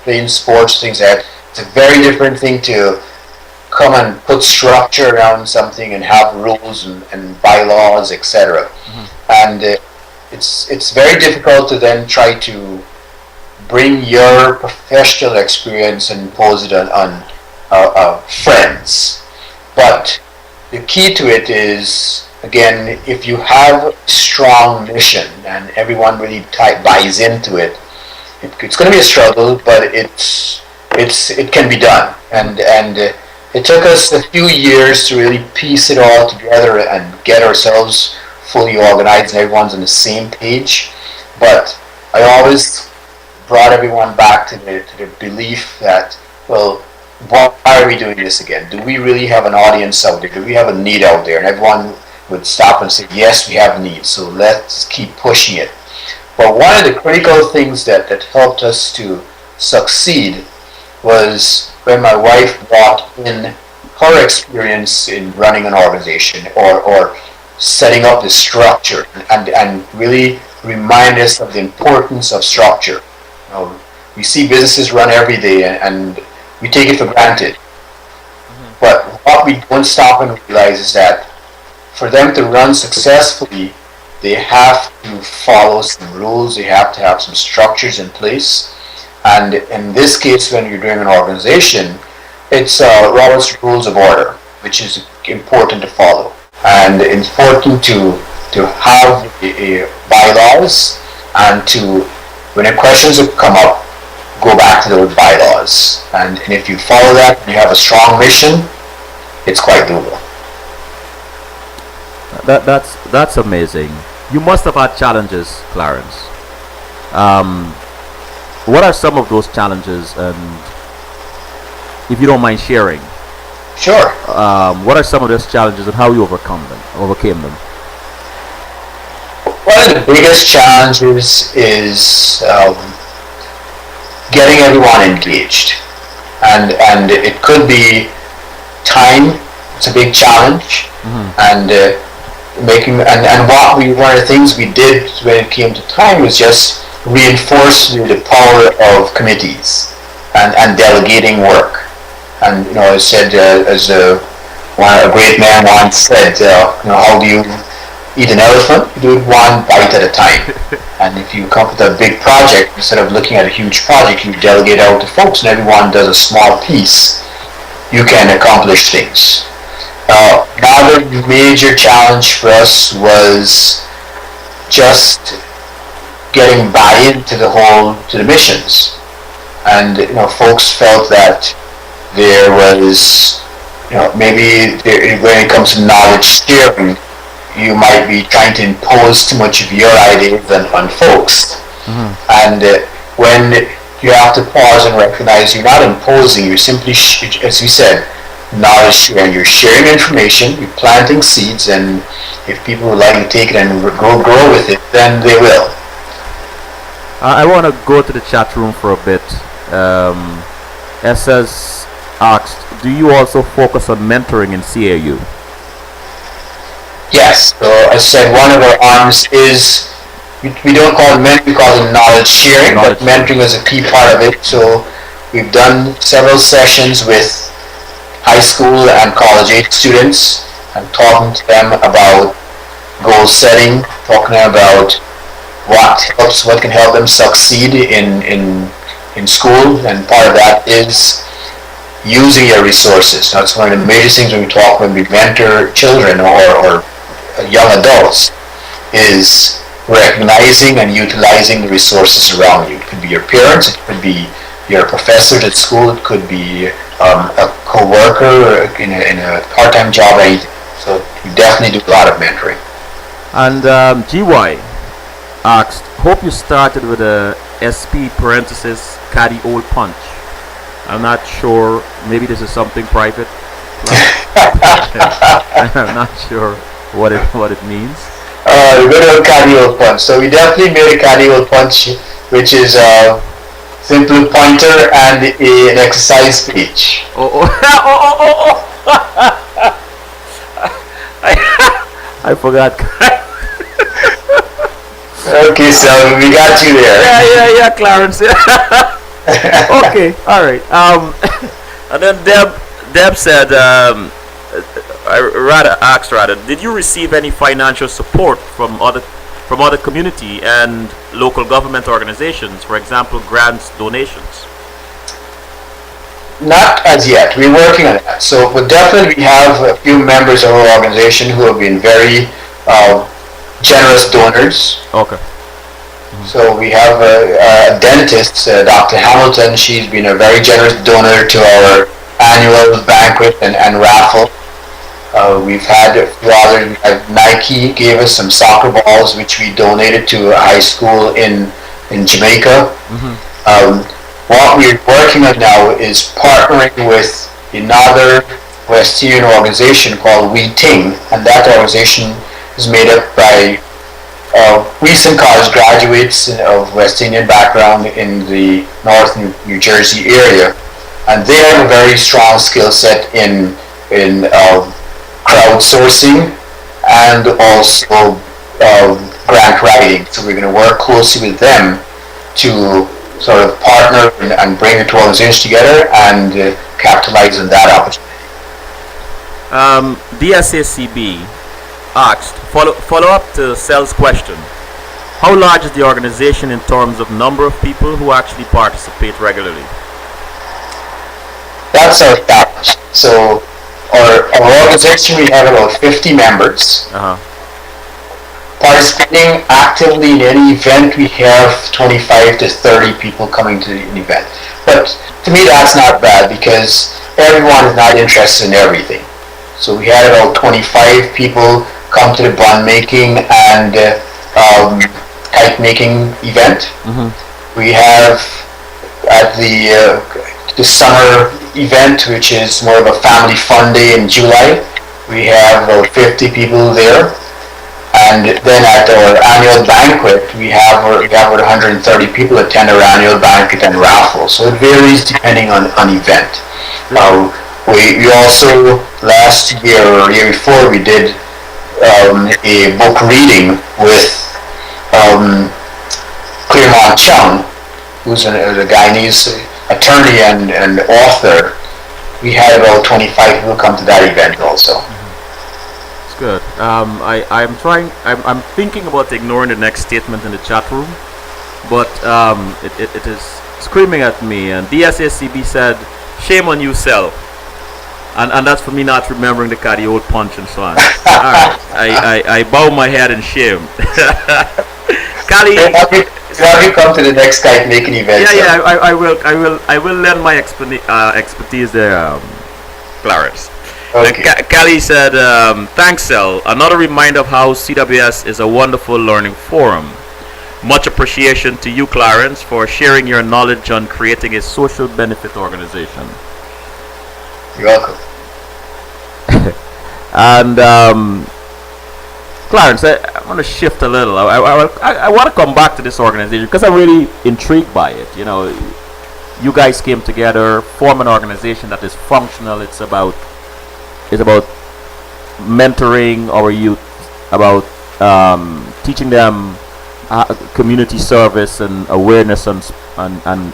playing sports, things like that. It's a very different thing to come and put structure around something and have rules and bylaws, etc. And it's very difficult to then try to bring your professional experience and impose it on friends. But the key to it is, again, if you have a strong mission and everyone really buys into it, it's going to be a struggle, but it can be done. And it took us a few years to really piece it all together and get ourselves fully organized and everyone's on the same page. But I always brought everyone back to the belief that, well, why are we doing this again? Do we really have an audience out there? Do we have a need out there? And everyone would stop and say, yes, we have needs, so let's keep pushing it. But one of the critical things that helped us to succeed was when my wife brought in her experience in running an organization or setting up the structure and really remind us of the importance of structure. We see businesses run every day and we take it for granted. But what we don't stop and realize is that for them to run successfully, they have to follow some rules, they have to have some structures in place. And in this case, when you're doing an organization, it's Robert's Rules of Order, which is important to follow. And important to have bylaws and to, when questions come up, go back to those bylaws. And if you follow that and you have a strong mission, it's quite doable. That's amazing. You must have had challenges, Clarence. What are some of those challenges, and if you don't mind sharing? Sure. What are some of those challenges and how you overcame them? One of the biggest challenges is getting everyone engaged, and it could be time. It's a big challenge, and one of the things we did when it came to time was just reinforce the power of committees and delegating work. And I said, as a great man once said, how do you eat an elephant? You do it one bite at a time. And if you come up with a big project, instead of looking at a huge project, you delegate out to folks, and everyone does a small piece. You can accomplish things. Another major challenge for us was just getting buy-in to the missions. And folks felt that there was, maybe when it comes to knowledge sharing, you might be trying to impose too much of your ideas on folks. And when you have to pause and recognize you're not imposing, you're simply, as we said, knowledge sharing. You're sharing information, you're planting seeds, and if people would like to take it and grow with it, then they will. I want to go to the chat room for a bit. SS asked, do you also focus on mentoring in CAU? Yes, so as I said, one of our arms is, we don't call it mentoring, we call it knowledge sharing, but mentoring is a key part of it. So we've done several sessions with high school and college age students and talking to them about goal setting, talking to them about what can help them succeed in school, and part of that is using your resources. That's one of the major things when we mentor children or young adults, is recognizing and utilizing the resources around you. It could be your parents, it could be your professors at school, it could be a co-worker in a part-time job, anything. So we definitely do a lot of mentoring. And GY asked, hope you started with a SP parenthesis caddy old punch. I'm not sure, maybe this is something private. I'm not sure what it means. The good old caddy old punch. So we definitely made a caddy old punch, which is simple pointer and an exercise page. I forgot. Okay, so we got you there. Yeah, Clarence. Okay, all right. And then Deb said, did you receive any financial support from other community and local government organizations, for example, grants, donations? Not as yet. We're working on that. So, but definitely we have a few members of our organization who have been very generous donors. Okay. So we have a dentist, Dr. Hamilton. She's been a very generous donor to our annual banquet and raffle. We've had a few others. Nike gave us some soccer balls, which we donated to a high school in Jamaica. What we're working on now is partnering with another West Indian organization called We Ting, and that organization is made up by recent college graduates of West Indian background in the North New Jersey area, and they have a very strong skill set in crowdsourcing and also grant writing. So we're going to work closely with them to sort of partner and bring the two organizations together and capitalize on that opportunity. DSACB asked, follow up to Sel's question. How large is the organization in terms of number of people who actually participate regularly? That's our challenge. So our organization, we have about 50 members. Participating actively in any event, we have 25 to 30 people coming to an event. But to me, that's not bad because everyone is not interested in everything. So we had about 25 people come to the bun making and kite making event. We have at the summer event, which is more of a family fun day in July, we have about 50 people there. And then at our annual banquet, we have about 130 people attend our annual banquet and raffle. So it varies depending on event. We also, last year or year before, we did a book reading with Clarence Bone, who's a Guyanese attorney and author. We had about 25 people come to that event also. Good. I'm thinking about ignoring the next statement in the chat room, but it is screaming at me. And DSACB said, "Shame on you, Sel," and that's for me not remembering the old punch and so on. All right, I bow my head in shame. Kali, have you come to the next kite making event? Yeah, I will lend my expertise there, Clarence. Okay. Kelly said, thanks, Sel. Another reminder of how CWS is a wonderful learning forum. Much appreciation to you, Clarence, for sharing your knowledge on creating a social benefit organization. You're welcome. And Clarence, I want to shift a little. I want to come back to this organization because I'm really intrigued by it. You know, you guys came together, form an organization that is functional. It's about mentoring our youth, about teaching them community service and awareness and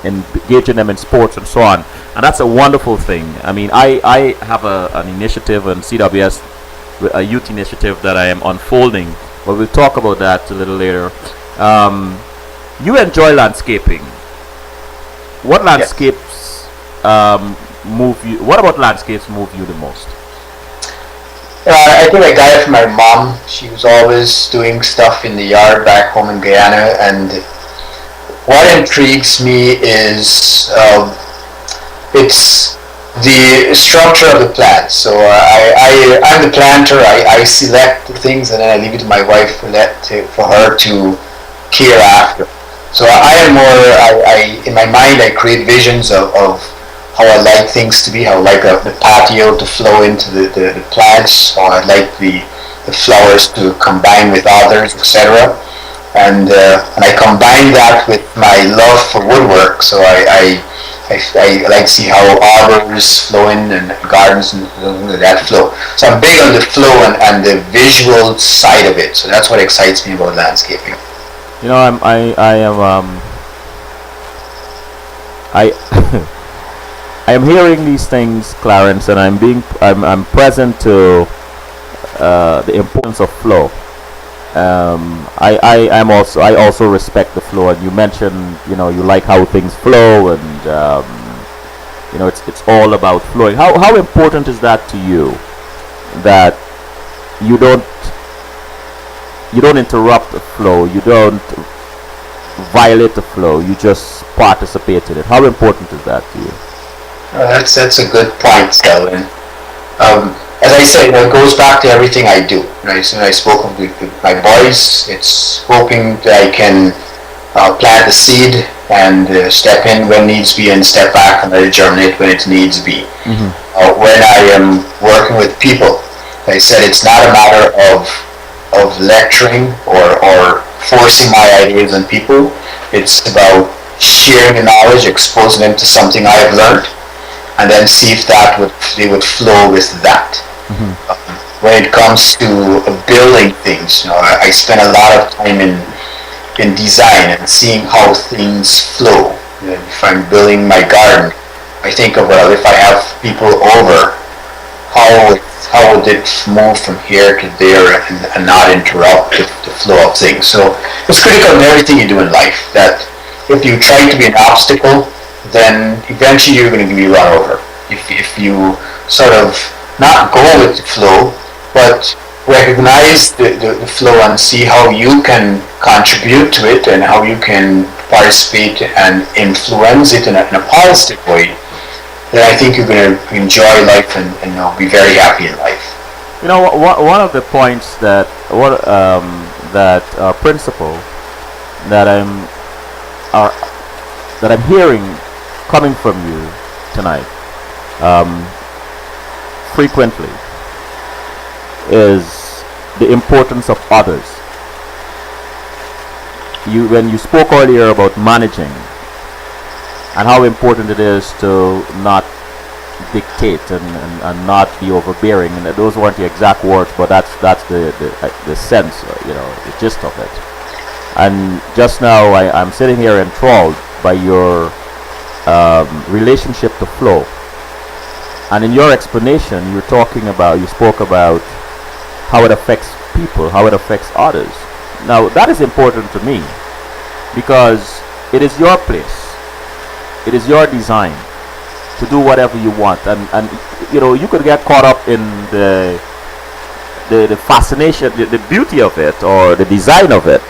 engaging them in sports and so on. And that's a wonderful thing. I mean, I have an initiative in CWS, a youth initiative that I am unfolding, but we'll talk about that a little later. You enjoy landscaping. What landscapes move you? What about landscapes move you the most? I think I got it from my mom. She was always doing stuff in the yard back home in Guyana, and what intrigues me is it's the structure of the plants. So I'm the planter. I select the things, and then I leave it to my wife for her to care after. So I am more. In my mind, I create visions of how I like things to be, how I like the patio to flow into the plants, how I like the flowers to combine with others, etc. and I combine that with my love for woodwork. So I like to see how arbors flow in and gardens and that flow. So I'm big on the flow and the visual side of it. So that's what excites me about landscaping. You know, I am I I am hearing these things, Clarence, and I'm present to the importance of flow. I also respect the flow, and you mentioned, you know, you like how things flow, and you know, it's all about flowing. How important is that to you, that you don't interrupt the flow, you don't violate the flow, you just participate in it? How important is that to you? That's a good point, Selwyn. As I said, it goes back to everything I do. Right? So I spoke with my boys. It's hoping that I can plant the seed and step in when needs be and step back and let it germinate when it needs be. When I am working with people, like I said, it's not a matter of lecturing or forcing my ideas on people. It's about sharing the knowledge, exposing them to something I've learned, and then see if they would flow with that. When it comes to building things, you know, I spend a lot of time in design and seeing how things flow. You know, if I'm building my garden, I think of, well, if I have people over, how would it move from here to there and not interrupt the flow of things. So it's critical in everything you do in life, that if you try to be an obstacle, then eventually you're going to be run over. If you sort of not go with the flow, but recognize the flow and see how you can contribute to it and how you can participate and influence it in a positive way, then I think you're going to enjoy life and be very happy in life. You know, one of the points that principle that I'm hearing coming from you tonight frequently is the importance of others. When you spoke earlier about managing and how important it is to not dictate and not be overbearing, and those weren't the exact words, but that's the sense, you know, the gist of it. And just now I'm sitting here enthralled by your relationship to flow. And in your explanation, you spoke about how it affects people, how it affects others. Now, that is important to me because it is your place, it is your design to do whatever you want. And you know, you could get caught up in the fascination, the beauty of it, or the design of it,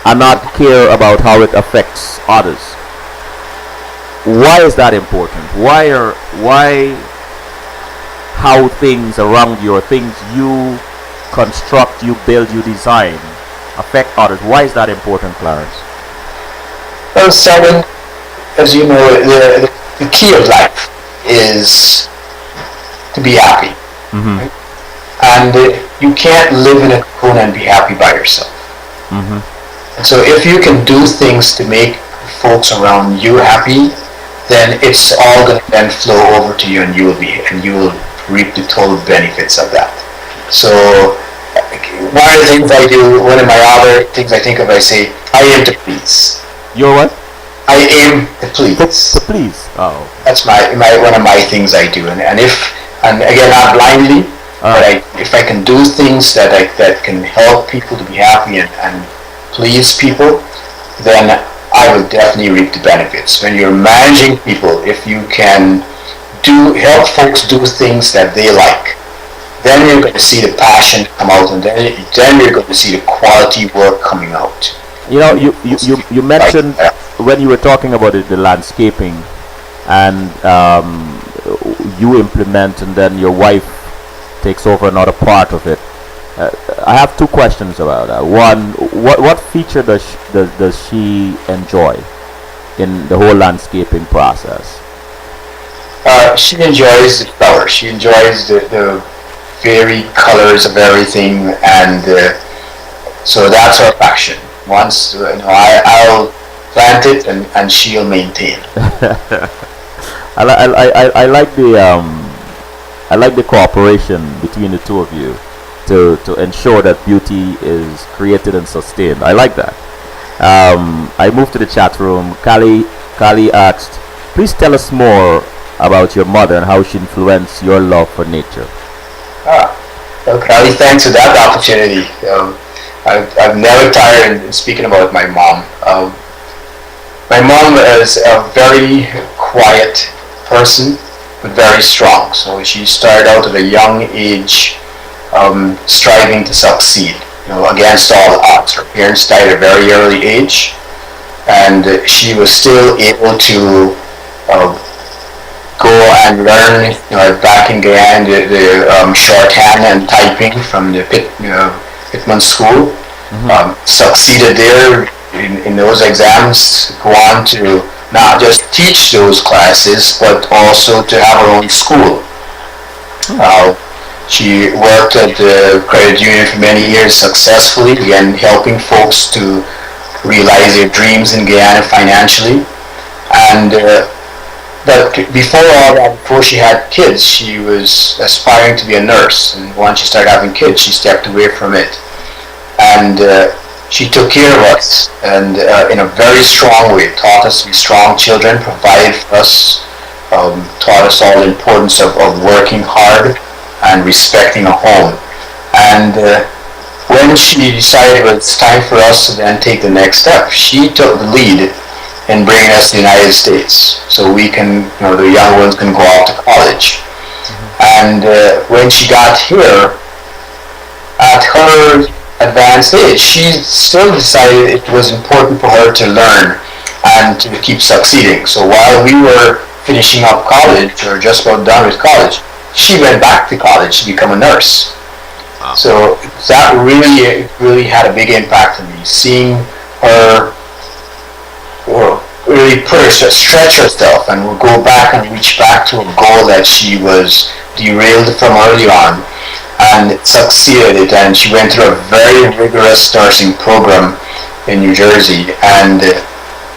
and not care about how it affects others. Why is that important? Why how things around you, or things you construct, you build, you design, affect others? Why is that important, Clarence? Well, Selwyn, as you know, the key of life is to be happy. Right? And you can't live in a cocoon and be happy by yourself. And so if you can do things to make folks around you happy, then it's all going to then flow over to you, and you will reap the total benefits of that. So one of the things I do, one of my other things I think of, I say, I aim to please. You're what? I aim to please. To please. Oh. That's one of my things I do, and again, not blindly, but if I can do things that can help people to be happy and please people, then I will definitely reap the benefits. When you're managing people, if you can help folks do things that they like, then you're going to see the passion come out, and then you're going to see the quality work coming out. You know, you mentioned when you were talking about the landscaping, and you implement, and then your wife takes over another part of it. I have two questions about that. One, what feature does she enjoy in the whole landscaping process? She enjoys the flowers. She enjoys the varied colors of everything, and so that's her passion. Once I'll plant it and she'll maintain. I like I like the cooperation between the two of you to ensure that beauty is created and sustained. I like that. I moved to the chat room. Kali asked, please tell us more about your mother and how she influenced your love for nature. Well, Crowley, thanks for that opportunity. I've never tired in speaking about my mom. My mom is a very quiet person, but very strong. So she started out at a young age, striving to succeed, against all odds. Her parents died at a very early age, and she was still able to go and learn, back in Guyana, the shorthand and typing from the Pittman School. Succeeded there in those exams, go on to not just teach those classes, but also to have her own school. She worked at the credit union for many years successfully, again helping folks to realize their dreams in Guyana financially. And but before all that, before she had kids, she was aspiring to be a nurse. And once she started having kids, she stepped away from it. And she took care of us, and in a very strong way, taught us to be strong children, provided for us, taught us all the importance of working hard and respecting a home. And when she decided it was time for us to then take the next step, she took the lead in bringing us to the United States, so we can, the young ones can go off to college. And when she got here, at her advanced age, she still decided it was important for her to learn and to keep succeeding. So while we were finishing up college, or just about done with college, she went back to college to become a nurse. Wow. So that really had a big impact on me, seeing her really stretch herself and would go back and reach back to a goal that she was derailed from early on, and succeeded it. And she went through a very rigorous nursing program in New Jersey and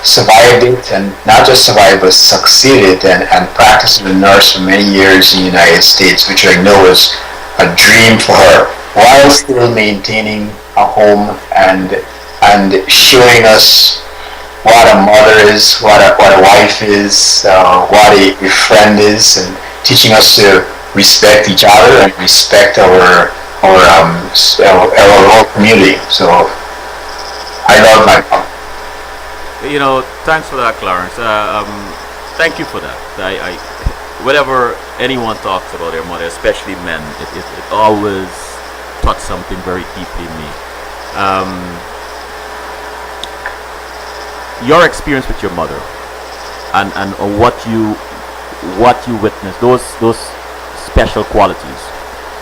survived it, and not just survived, but succeeded and practiced as a nurse for many years in the United States, which I know is a dream for her, while still maintaining a home and showing us what a mother is, what a wife is, what a friend is, and teaching us to respect each other and respect our whole community. So I love my mom. Thanks for that, Clarence. Thank you for that. Whenever anyone talks about their mother, especially men, it always touched something very deeply in me. Your experience with your mother and what you witnessed, those special qualities.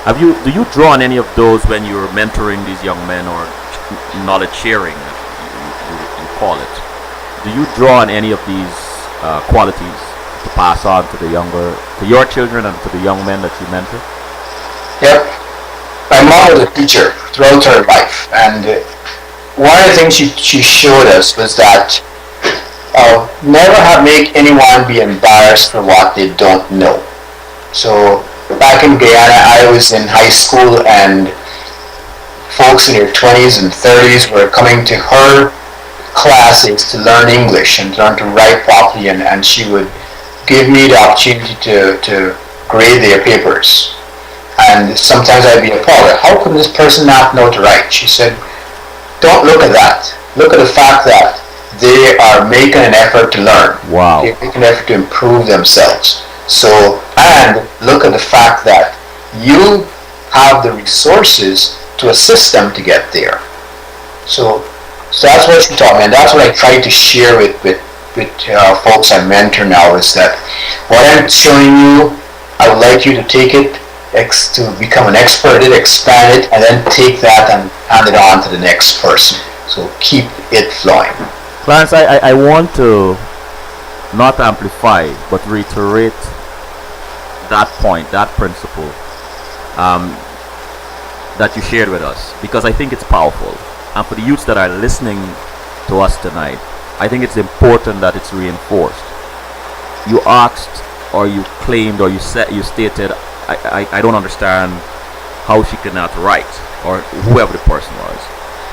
Do you draw on any of those when you're mentoring these young men, or knowledge sharing, you call it? Do you draw on any of these qualities to pass on to your children and to the young men that you mentor? Yep. My mom was a teacher throughout her life, and one of the things she showed us was that never make anyone be embarrassed for what they don't know. So back in Guyana, I was in high school, and folks in their 20s and 30s were coming to her classes to learn English and learn to write properly, and she would give me the opportunity to grade their papers. And sometimes I'd be appalled. How can this person not know to write? She said, don't look at that. Look at the fact that they are making an effort to learn. Wow. They're making an effort to improve themselves. So, and look at the fact that you have the resources to assist them to get there. So that's what she taught me, and that's what I try to share with folks I mentor now, is that what I'm showing you, I would like you to take it to become an expert in it, expand it, and then take that and hand it on to the next person. So keep it flowing. Clarence, I want to not amplify, but reiterate that point, that principle that you shared with us, because I think it's powerful. and for the youths that are listening to us tonight, I think it's important that it's reinforced. You asked, or you claimed, or you stated, I don't understand how she could not write, or whoever the person was.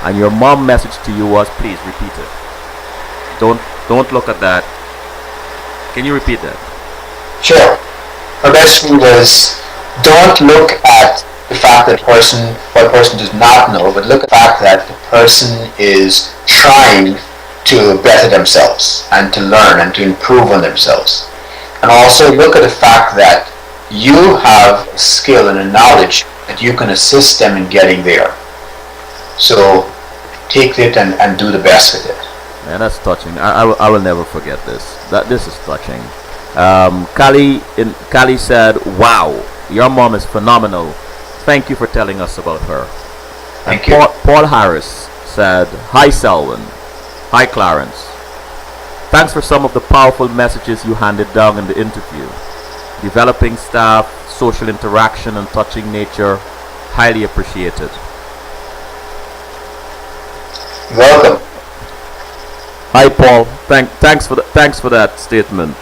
And your mom message to you was, please repeat it. Don't look at that. Can you repeat that? Sure. Her message was, don't look at the fact that what a person does not know, but look at the fact that the person is trying to better themselves and to learn and to improve on themselves. And also look at the fact that you have a skill and a knowledge that you can assist them in getting there. So take it and do the best with it. Man, that's touching. I will never forget this. This is touching. Kali said, "Wow, your mom is phenomenal. Thank you for telling us about her." Thank And you. Paul Harris said, "Hi Selwyn, hi Clarence. Thanks for some of the powerful messages you handed down in the interview. Developing staff, social interaction, and touching nature, highly appreciated." You're welcome. Hi Paul, thanks for that statement.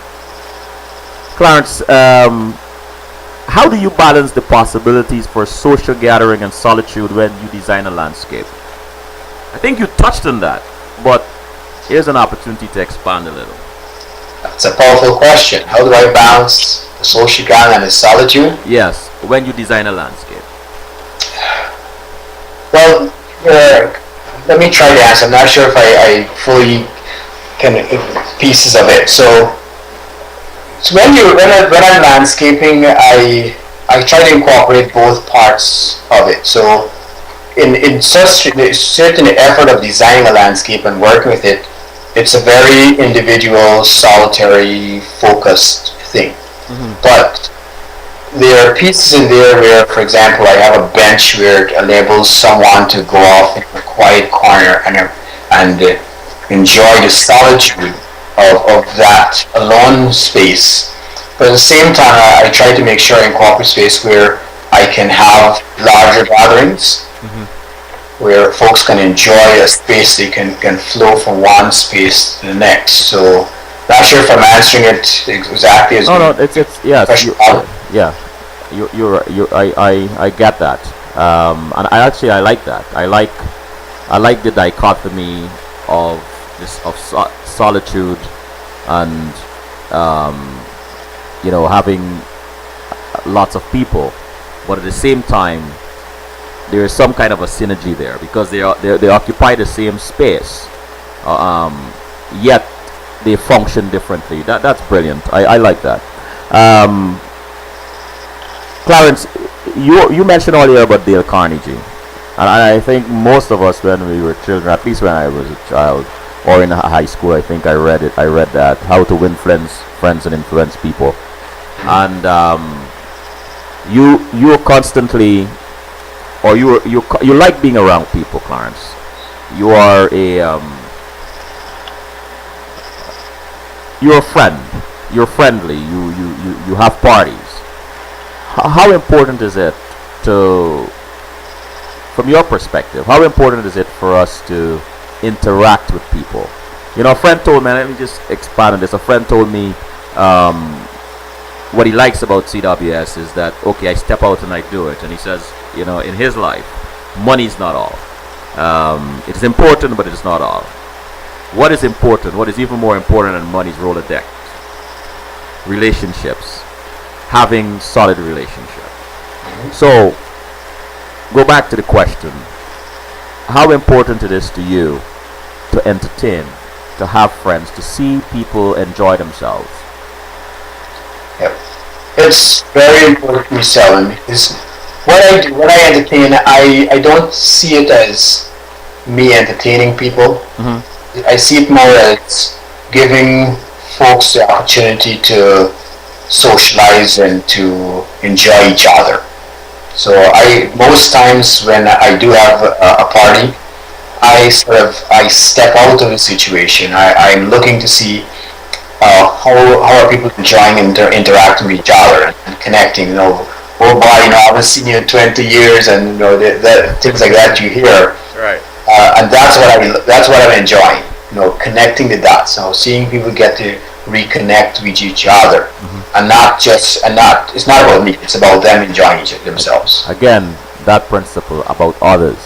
Clarence, how do you balance the possibilities for social gathering and solitude when you design a landscape? I think you touched on that, but here's an opportunity to expand a little. That's a powerful question. How do I balance the social gathering and the solitude? Yes, when you design a landscape. Well, let me try to answer. I'm not sure if I fully can pieces of it. So when I'm landscaping, I try to incorporate both parts of it. So in such a certain effort of designing a landscape and working with it, it's a very individual, solitary, focused thing. But there are pieces in there where, for example, I have a bench where it enables someone to go off in a quiet corner and enjoy the solitude of that alone space. But at the same time, I try to make sure I incorporate space where I can have larger gatherings, where folks can enjoy a space, they can flow from one space to the next. So, not sure if I'm answering it exactly as No, it's yes, question. yeah. I get that, and I like that. I like the dichotomy of solitude and having lots of people, but at the same time there is some kind of a synergy there because they occupy the same space, yet they function differently. That's brilliant. I like that. Clarence, you mentioned earlier about Dale Carnegie, and I think most of us when we were children, at least when I was a child or in high school, I think I read that How to Win Friends and Influence People, and you are constantly, or you like being around people, Clarence. You are you're a friend. You're friendly. You have parties. How important is it from your perspective, how important is it for us to interact with people? A friend told me, let me just expand on this. A friend told me what he likes about CWS is that, okay, I step out and I do it. And he says, in his life, money's not all. It is important, but it is not all. What is important, what is even more important than money is Rolodex. Relationships. Having solid relationship. So, go back to the question. How important it is to you to entertain, to have friends, to see people enjoy themselves? Yep. It's very important to me, Selwyn, because what I do, when I entertain, I don't see it as me entertaining people. I see it more as giving folks the opportunity to socialize and to enjoy each other. So most times when I do have a party, I step out of the situation. I'm looking to see how are people enjoying and interacting with each other and connecting. Oh boy, I haven't seen you in 20 years, and the things like that you hear. Right. and that's what I'm enjoying. Connecting the dots. Seeing people get to reconnect with each other, and not it's not about me. It's about them enjoying themselves. Again, that principle about others.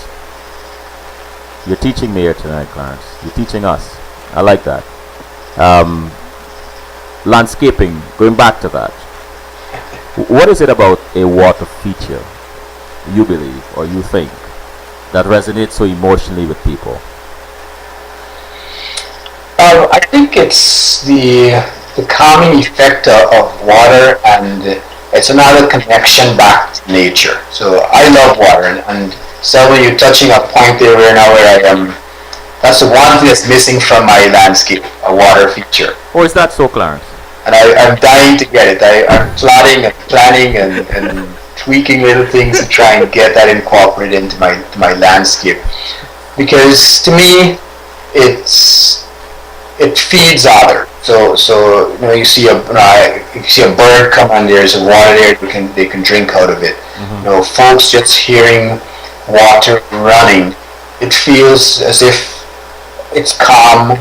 You're teaching me here tonight, Clarence. You're teaching us. I like that. Landscaping, going back to that. What is it about a water feature you believe or you think that resonates so emotionally with people? I think it's the calming effect of water, and it's another connection back to nature. So I love water, and Selwyn, you're touching a point there right now where I am. That's the one thing that's missing from my landscape, a water feature. Or is that so, Clarence? And I'm dying to get it. I'm plotting and planning and tweaking little things to try and get that incorporated into my landscape. Because to me, it feeds others. So you see a bird come and there's a water there, they can drink out of it. Folks just hearing water running, it feels as if it's calm.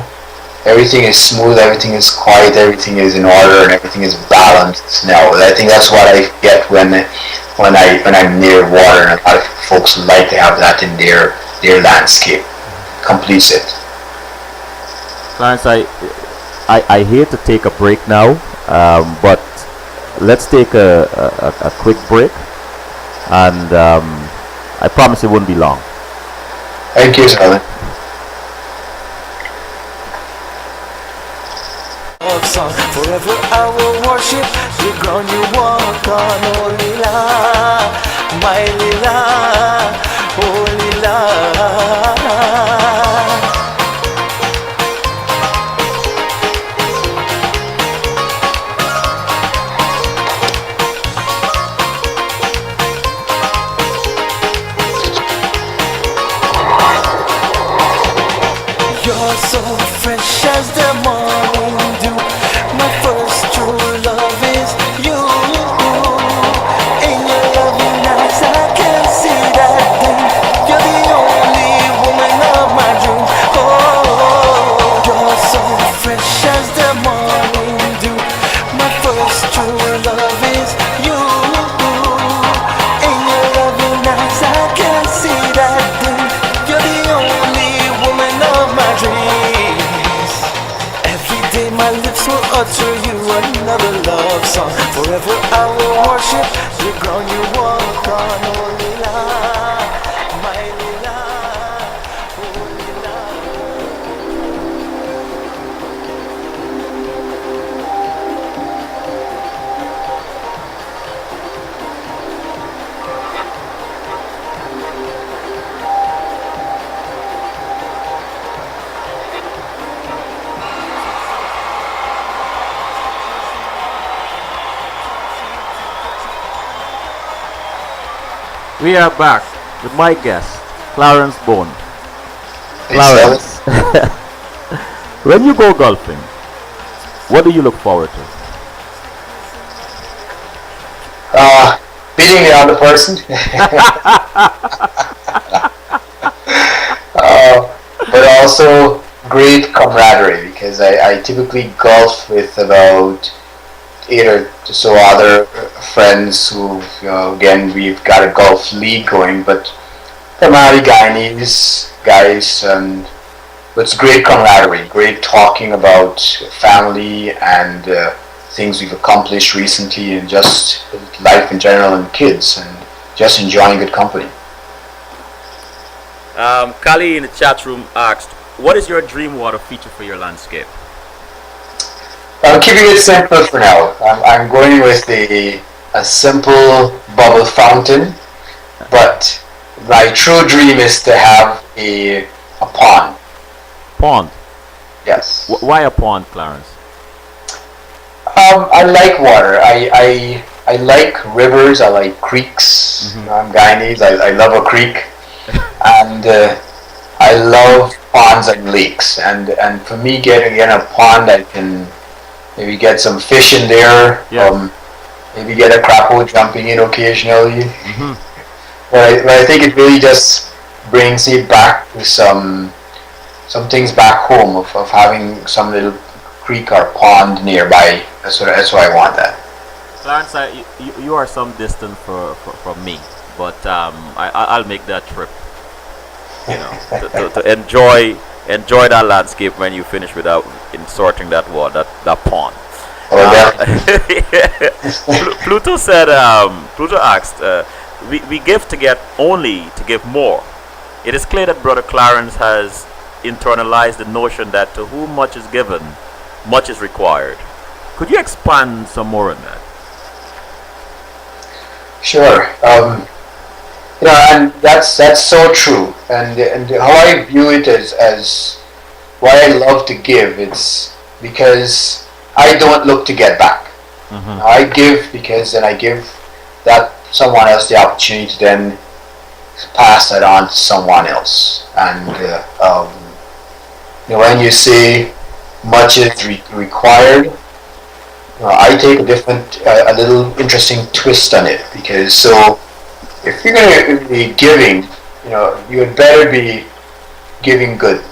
Everything is smooth, everything is quiet, everything is in order, and everything is balanced now. I think that's what I get when I'm near water, and a lot of folks like to have that in their landscape. Completes it. Clarence, I hate to take a break now, but let's take a quick break, and I promise it won't be long. Thank you, Selwyn. Song. Forever I will worship the ground you walk on, oh Lila, my Lila, oh Lila. You're so fresh as the morning dew. My first true love is you. In your loving eyes I can see that thing. You're the only woman of my dreams. Oh, you're so fresh as the morning dew. My first true love is you. In your loving eyes I can see that thing. You're the only woman of my dreams. Every day my lips will utter you another love song. Forever I will worship the ground you walk on, oh Lila, my Lila, oh Lila. We are back with my guest, Clarence Bone. Thanks, Clarence, when you go golfing, what do you look forward to? Beating the other person. But also great camaraderie, because I typically golf with about 8 or so other friends who, again, we've got a golf league going, but primarily Guyanese guys, and it's great camaraderie, great talking about family and things we've accomplished recently, and just life in general and kids, and just enjoying good company. Kali in the chat room asked, what is your dream water feature for your landscape? I'm keeping it simple for now. I'm going with a simple bubble fountain, but my true dream is to have a pond. Pond? Yes. Why a pond, Clarence? I like water. I like rivers. I like creeks. I'm Guyanese. I love a creek, and I love ponds and lakes. And for me, getting in a pond, I can maybe get some fish in there. Yes. Maybe get a crapo jumping in occasionally. But I think it really just brings me back to some things back home of having some little creek or pond nearby. That's why I want that. Clarence, you are some distance from me, but I'll make that trip. You know, to enjoy that landscape when you finish without inserting that water, that pond. Pluto said. Pluto asked, "We give to get only to give more. It is clear that Brother Clarence has internalized the notion that to whom much is given, much is required. Could you expand some more on that?" Sure. And that's so true. And how I view it as why I love to give. It's because I don't look to get back. I give because then I give that someone else the opportunity to then pass that on to someone else. And when you say much is required, I take a little interesting twist on it, because so if you're going to be giving, you had better be giving good.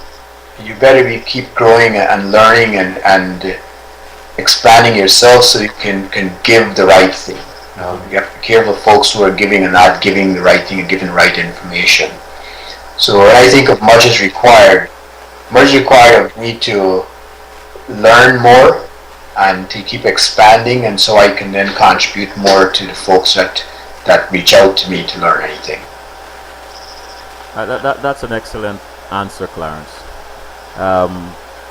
You better be keep growing and learning and expanding yourself so you can give the right thing. You have to be careful of folks who are giving and not giving the right thing and giving the right information. So when I think of much is required of me to learn more and to keep expanding, and so I can then contribute more to the folks that reach out to me to learn anything. That's an excellent answer, Clarence.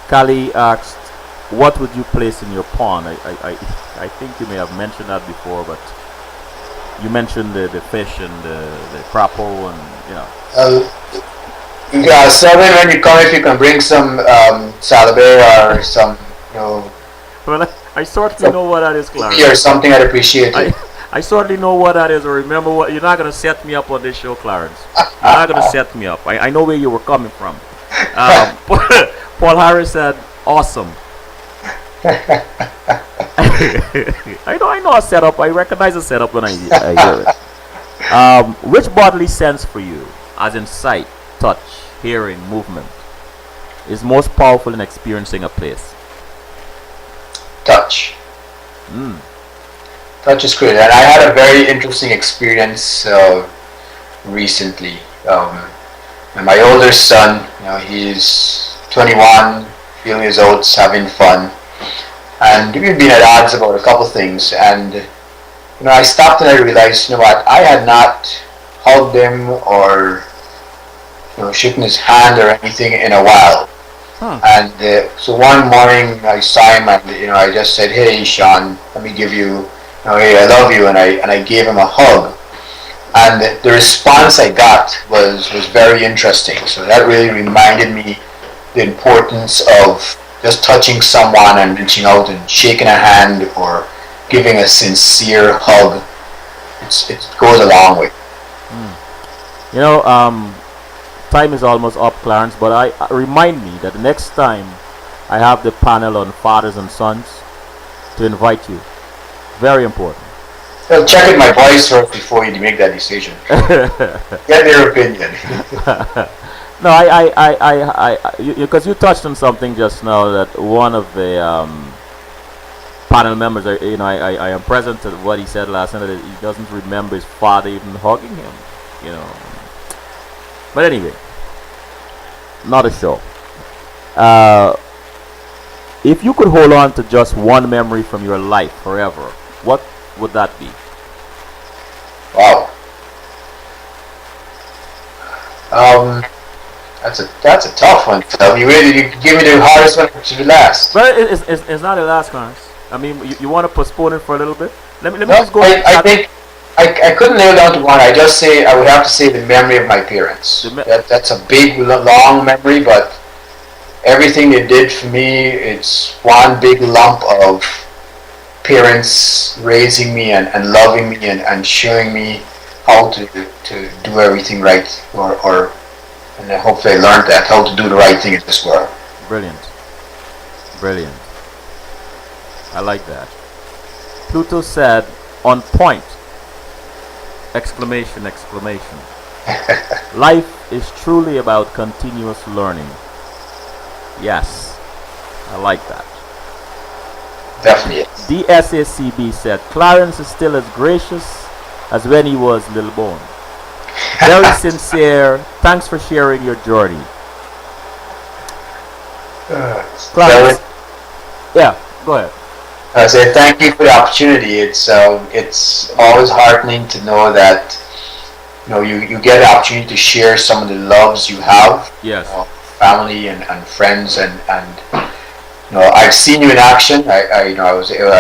Kali asked, what would you place in your pond? I think you may have mentioned that before, but you mentioned the fish and the crapo and Selwyn, when you come, if you can bring some salabere or some, Well, I certainly know what that is, Clarence. or something, I'd appreciate it. I certainly know what that is. Or remember what? You're not gonna set me up on this show, Clarence. You're not gonna set me up. I know where you were coming from. Paul Harris said, "Awesome." I know a setup. I recognize a setup when I hear it. Which bodily sense for you, as in sight, touch, hearing, movement, is most powerful in experiencing a place? Touch. Touch is great, and I had a very interesting experience recently. And my older son, he's 21, feeling his oats, having fun, and we've been at odds about a couple things. And I stopped and I realized, what? I had not hugged him or shaken his hand or anything in a while. And so one morning I saw him, and I just said, "Hey, Sean, let me give you, hey, I love you," and I gave him a hug. And the response I got was very interesting. So that really reminded me the importance of just touching someone and reaching out and shaking a hand or giving a sincere hug. It goes a long way. Time is almost up, Clarence, but I remind me that the next time I have the panel on fathers and sons to invite you. Very important. Well, check with my boys first before you make that decision. Get their opinion. No, because you touched on something just now, that one of the panel members, I am present to what he said last night, that he doesn't remember his father even hugging him, But anyway, not a show. If you could hold on to just one memory from your life forever, what would that be? Wow. That's a tough one. You give me the hardest one to the last. Well, it's not the last, Clarence. I mean, you want to postpone it for a little bit? Let me No, just go. I think I couldn't nail down to one. I would have to say the memory of my parents. That's a big, long memory, but everything they did for me, it's one big lump of parents raising me and loving me and showing me how to do everything right, and hopefully I learned that, how to do the right thing in this world. Brilliant. I like that. Pluto said, "On point!" Exclamation. Life is truly about continuous learning. Yes, I like that. Definitely is. The SACB said Clarence is still as gracious as when he was Lil Bone. Very sincere. Thanks for sharing your journey. Selwyn, Clarence, yeah, go ahead. I say thank you for the opportunity. It's always heartening to know that you get the opportunity to share some of the loves you have, Yes. family and friends and I've seen you in action. I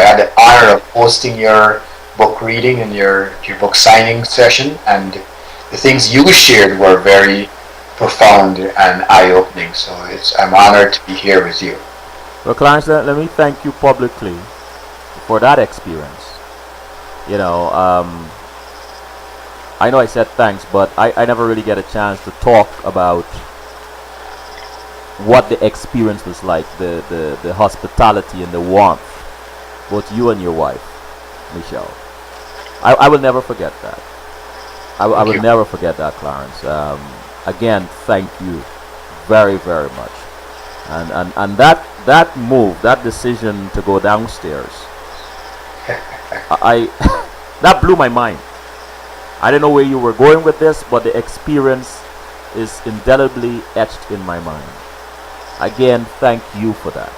had the honor of hosting your book reading and your book signing session, and the things you shared were very profound and eye opening. So I'm honored to be here with you. Well, Clarence, let me thank you publicly for that experience. You know, I know I said thanks, but I never really get a chance to talk about what the experience was like, the hospitality and the warmth, both you and your wife, Michelle. I will never forget that. I Thank will you. never forget that, Clarence. Again, thank you very, very much. And that move, that decision to go downstairs, I that blew my mind. I didn't know where you were going with this, but the experience is indelibly etched in my mind. Again, thank you for that.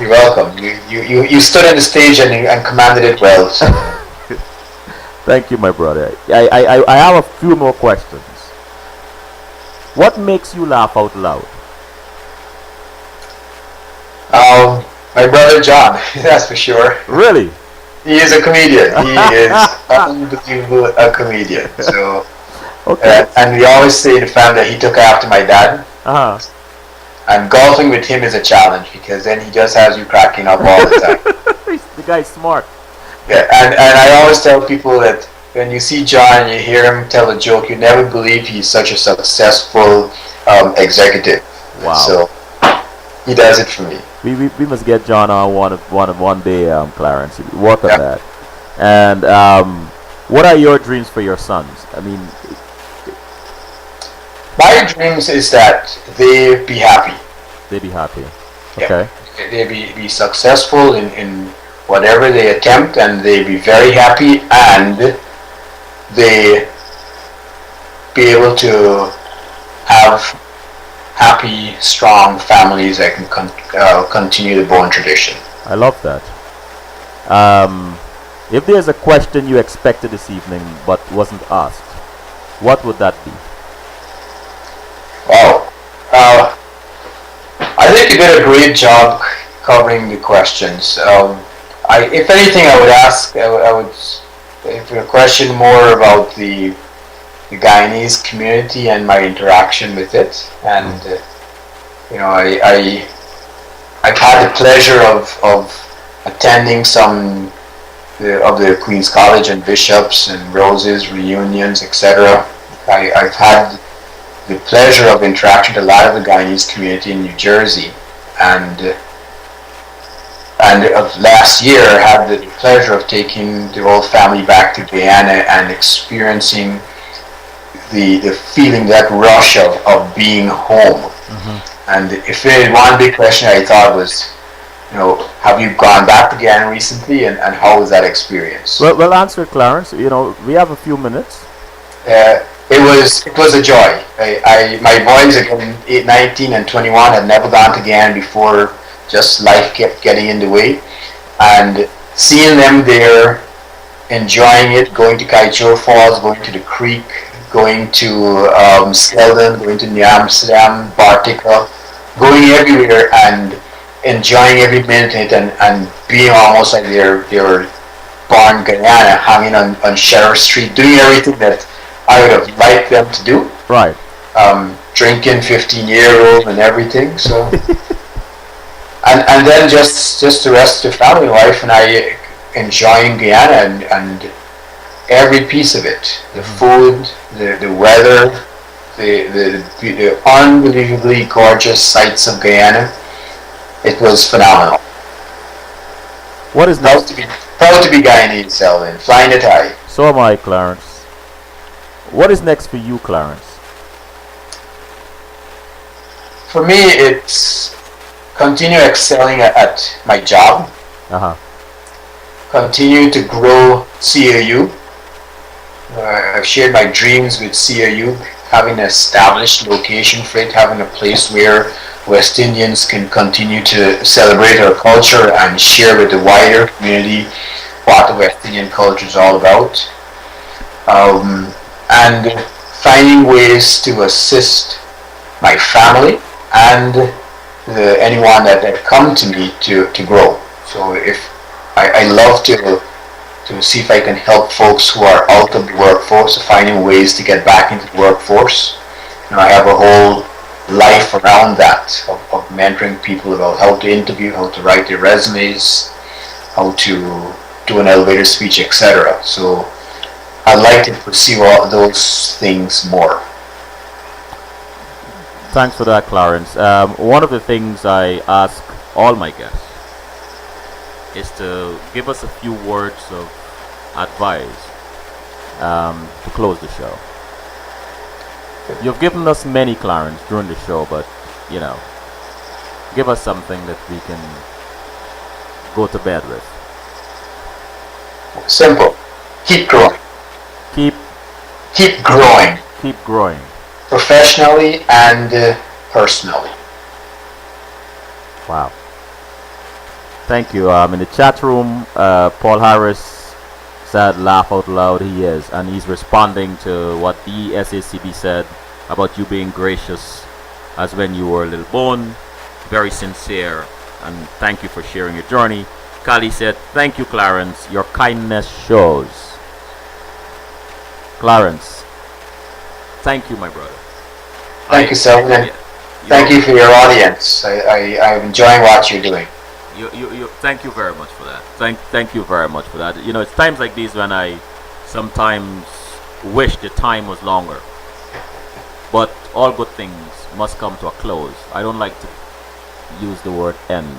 You're welcome. You stood on the stage and commanded it well. So. Thank you, my brother. I have a few more questions. What makes you laugh out loud? My brother John, that's for sure. Really? He is a comedian. He is unbelievable a comedian. So, Okay. and we always say in the family that he took after my dad. Uh-huh. And golfing with him is a challenge because then he just has you cracking up all the time. The guy's smart. Yeah, and I always tell people that when you see John and you hear him tell a joke, you never believe he's such a successful executive. Wow. So he does it for me. We must get John on one day, Clarence. Work on Yeah. that. And what are your dreams for your sons? I mean, My dreams is that they be happy. they be happy. Yeah. Okay. They be successful in whatever they attempt, and they be very happy, and they be able to have happy, strong families that can continue the Bone tradition. I love that. If there's a question you expected this evening but wasn't asked, what would that be? Wow. I think you did a great job covering the questions. If anything, I would ask, I would, if a question more about the Guyanese community and my interaction with it, and I've had the pleasure of attending some of the Queen's College and Bishops and Roses reunions, etc. I've had the pleasure of interacting with a lot of the Guyanese community in New Jersey, and of last year I had the pleasure of taking the whole family back to Guyana and experiencing the feeling, that rush of being home. And if there is one big question I thought was, have you gone back to Guyana recently, and how was that experience? Well, answer, Clarence. We have a few minutes. It was a joy. My boys, again, 19 and 21, had never gone to Guyana before. Just life kept getting in the way, and seeing them there, enjoying it, going to Kaichor Falls, going to the creek, going to Skeldon, going to New Amsterdam, Bartica, going everywhere and enjoying every minute of it, and being almost like they're born Guyana, hanging on Sheriff Street, doing everything that I would have liked them to do. Right. Drinking 15-year-old and everything. So, and then just the rest of the family, wife and I, enjoying Guyana and every piece of it, the food, the weather, the unbelievably gorgeous sights of Guyana. It was phenomenal. What is Proud next? to be Guyanese, Selwyn. Flying it high. So am I, Clarence. What is next for you, Clarence? For me, it's continue excelling at my job, Uh-huh. continue to grow CAU. I've shared my dreams with CAU, having an established location for it, having a place where West Indians can continue to celebrate our culture and share with the wider community what the West Indian culture is all about. And finding ways to assist my family and anyone that come to me to grow. So if I love to see if I can help folks who are out of the workforce, finding ways to get back into the workforce. I have a whole life around that of mentoring people about how to interview, how to write their resumes, how to do an elevator speech, etc. So I'd like to pursue all those things more. Thanks for that, Clarence. One of the things I ask all my guests is to give us a few words of advice to close the show. You've given us many, Clarence, during the show, but give us something that we can go to bed with. Simple. Keep growing. Keep growing. Keep growing. Professionally and personally. Wow. Thank you. In the chat room, Paul Harris said, "Laugh out loud." He is, and he's responding to what the SACB said about you being gracious as when you were a little bone. Very sincere, and thank you for sharing your journey. Kali said, "Thank you, Clarence. Your kindness shows." Clarence, thank you, my brother. Thank you, Selwyn. Thank you for your audience. I'm enjoying what you're doing. Thank you very much for that. Thank you very much for that. It's times like these when I sometimes wish the time was longer. But all good things must come to a close. I don't like to use the word end.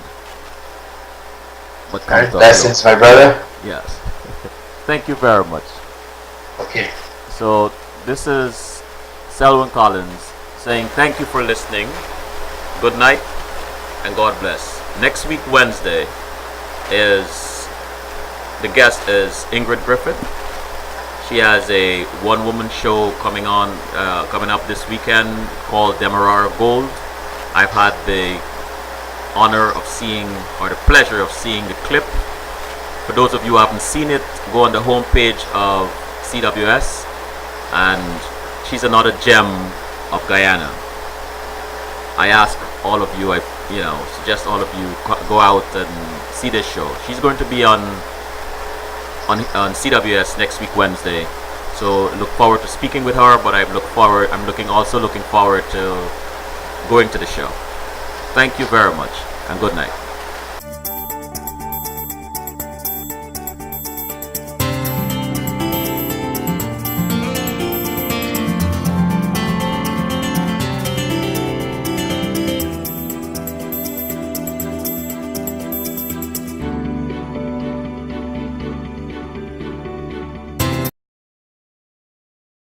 But come to a Blessings, close. my brother. Yes. Thank you very much. Okay. So this is Selwyn Collins saying thank you for listening. Good night and God bless. Next week, Wednesday, the guest is Ingrid Griffith. She has a one-woman show coming up this weekend called Demerara Gold. I've had the honor of seeing, or the pleasure of seeing, the clip. For those of you who haven't seen it, go on the homepage of CWS, and she's another gem of Guyana. I ask all of you, suggest all of you go out and see this show. She's going to be on CWS next week, Wednesday. So look forward to speaking with her, but I'm also looking forward to going to the show. Thank you very much, and good night.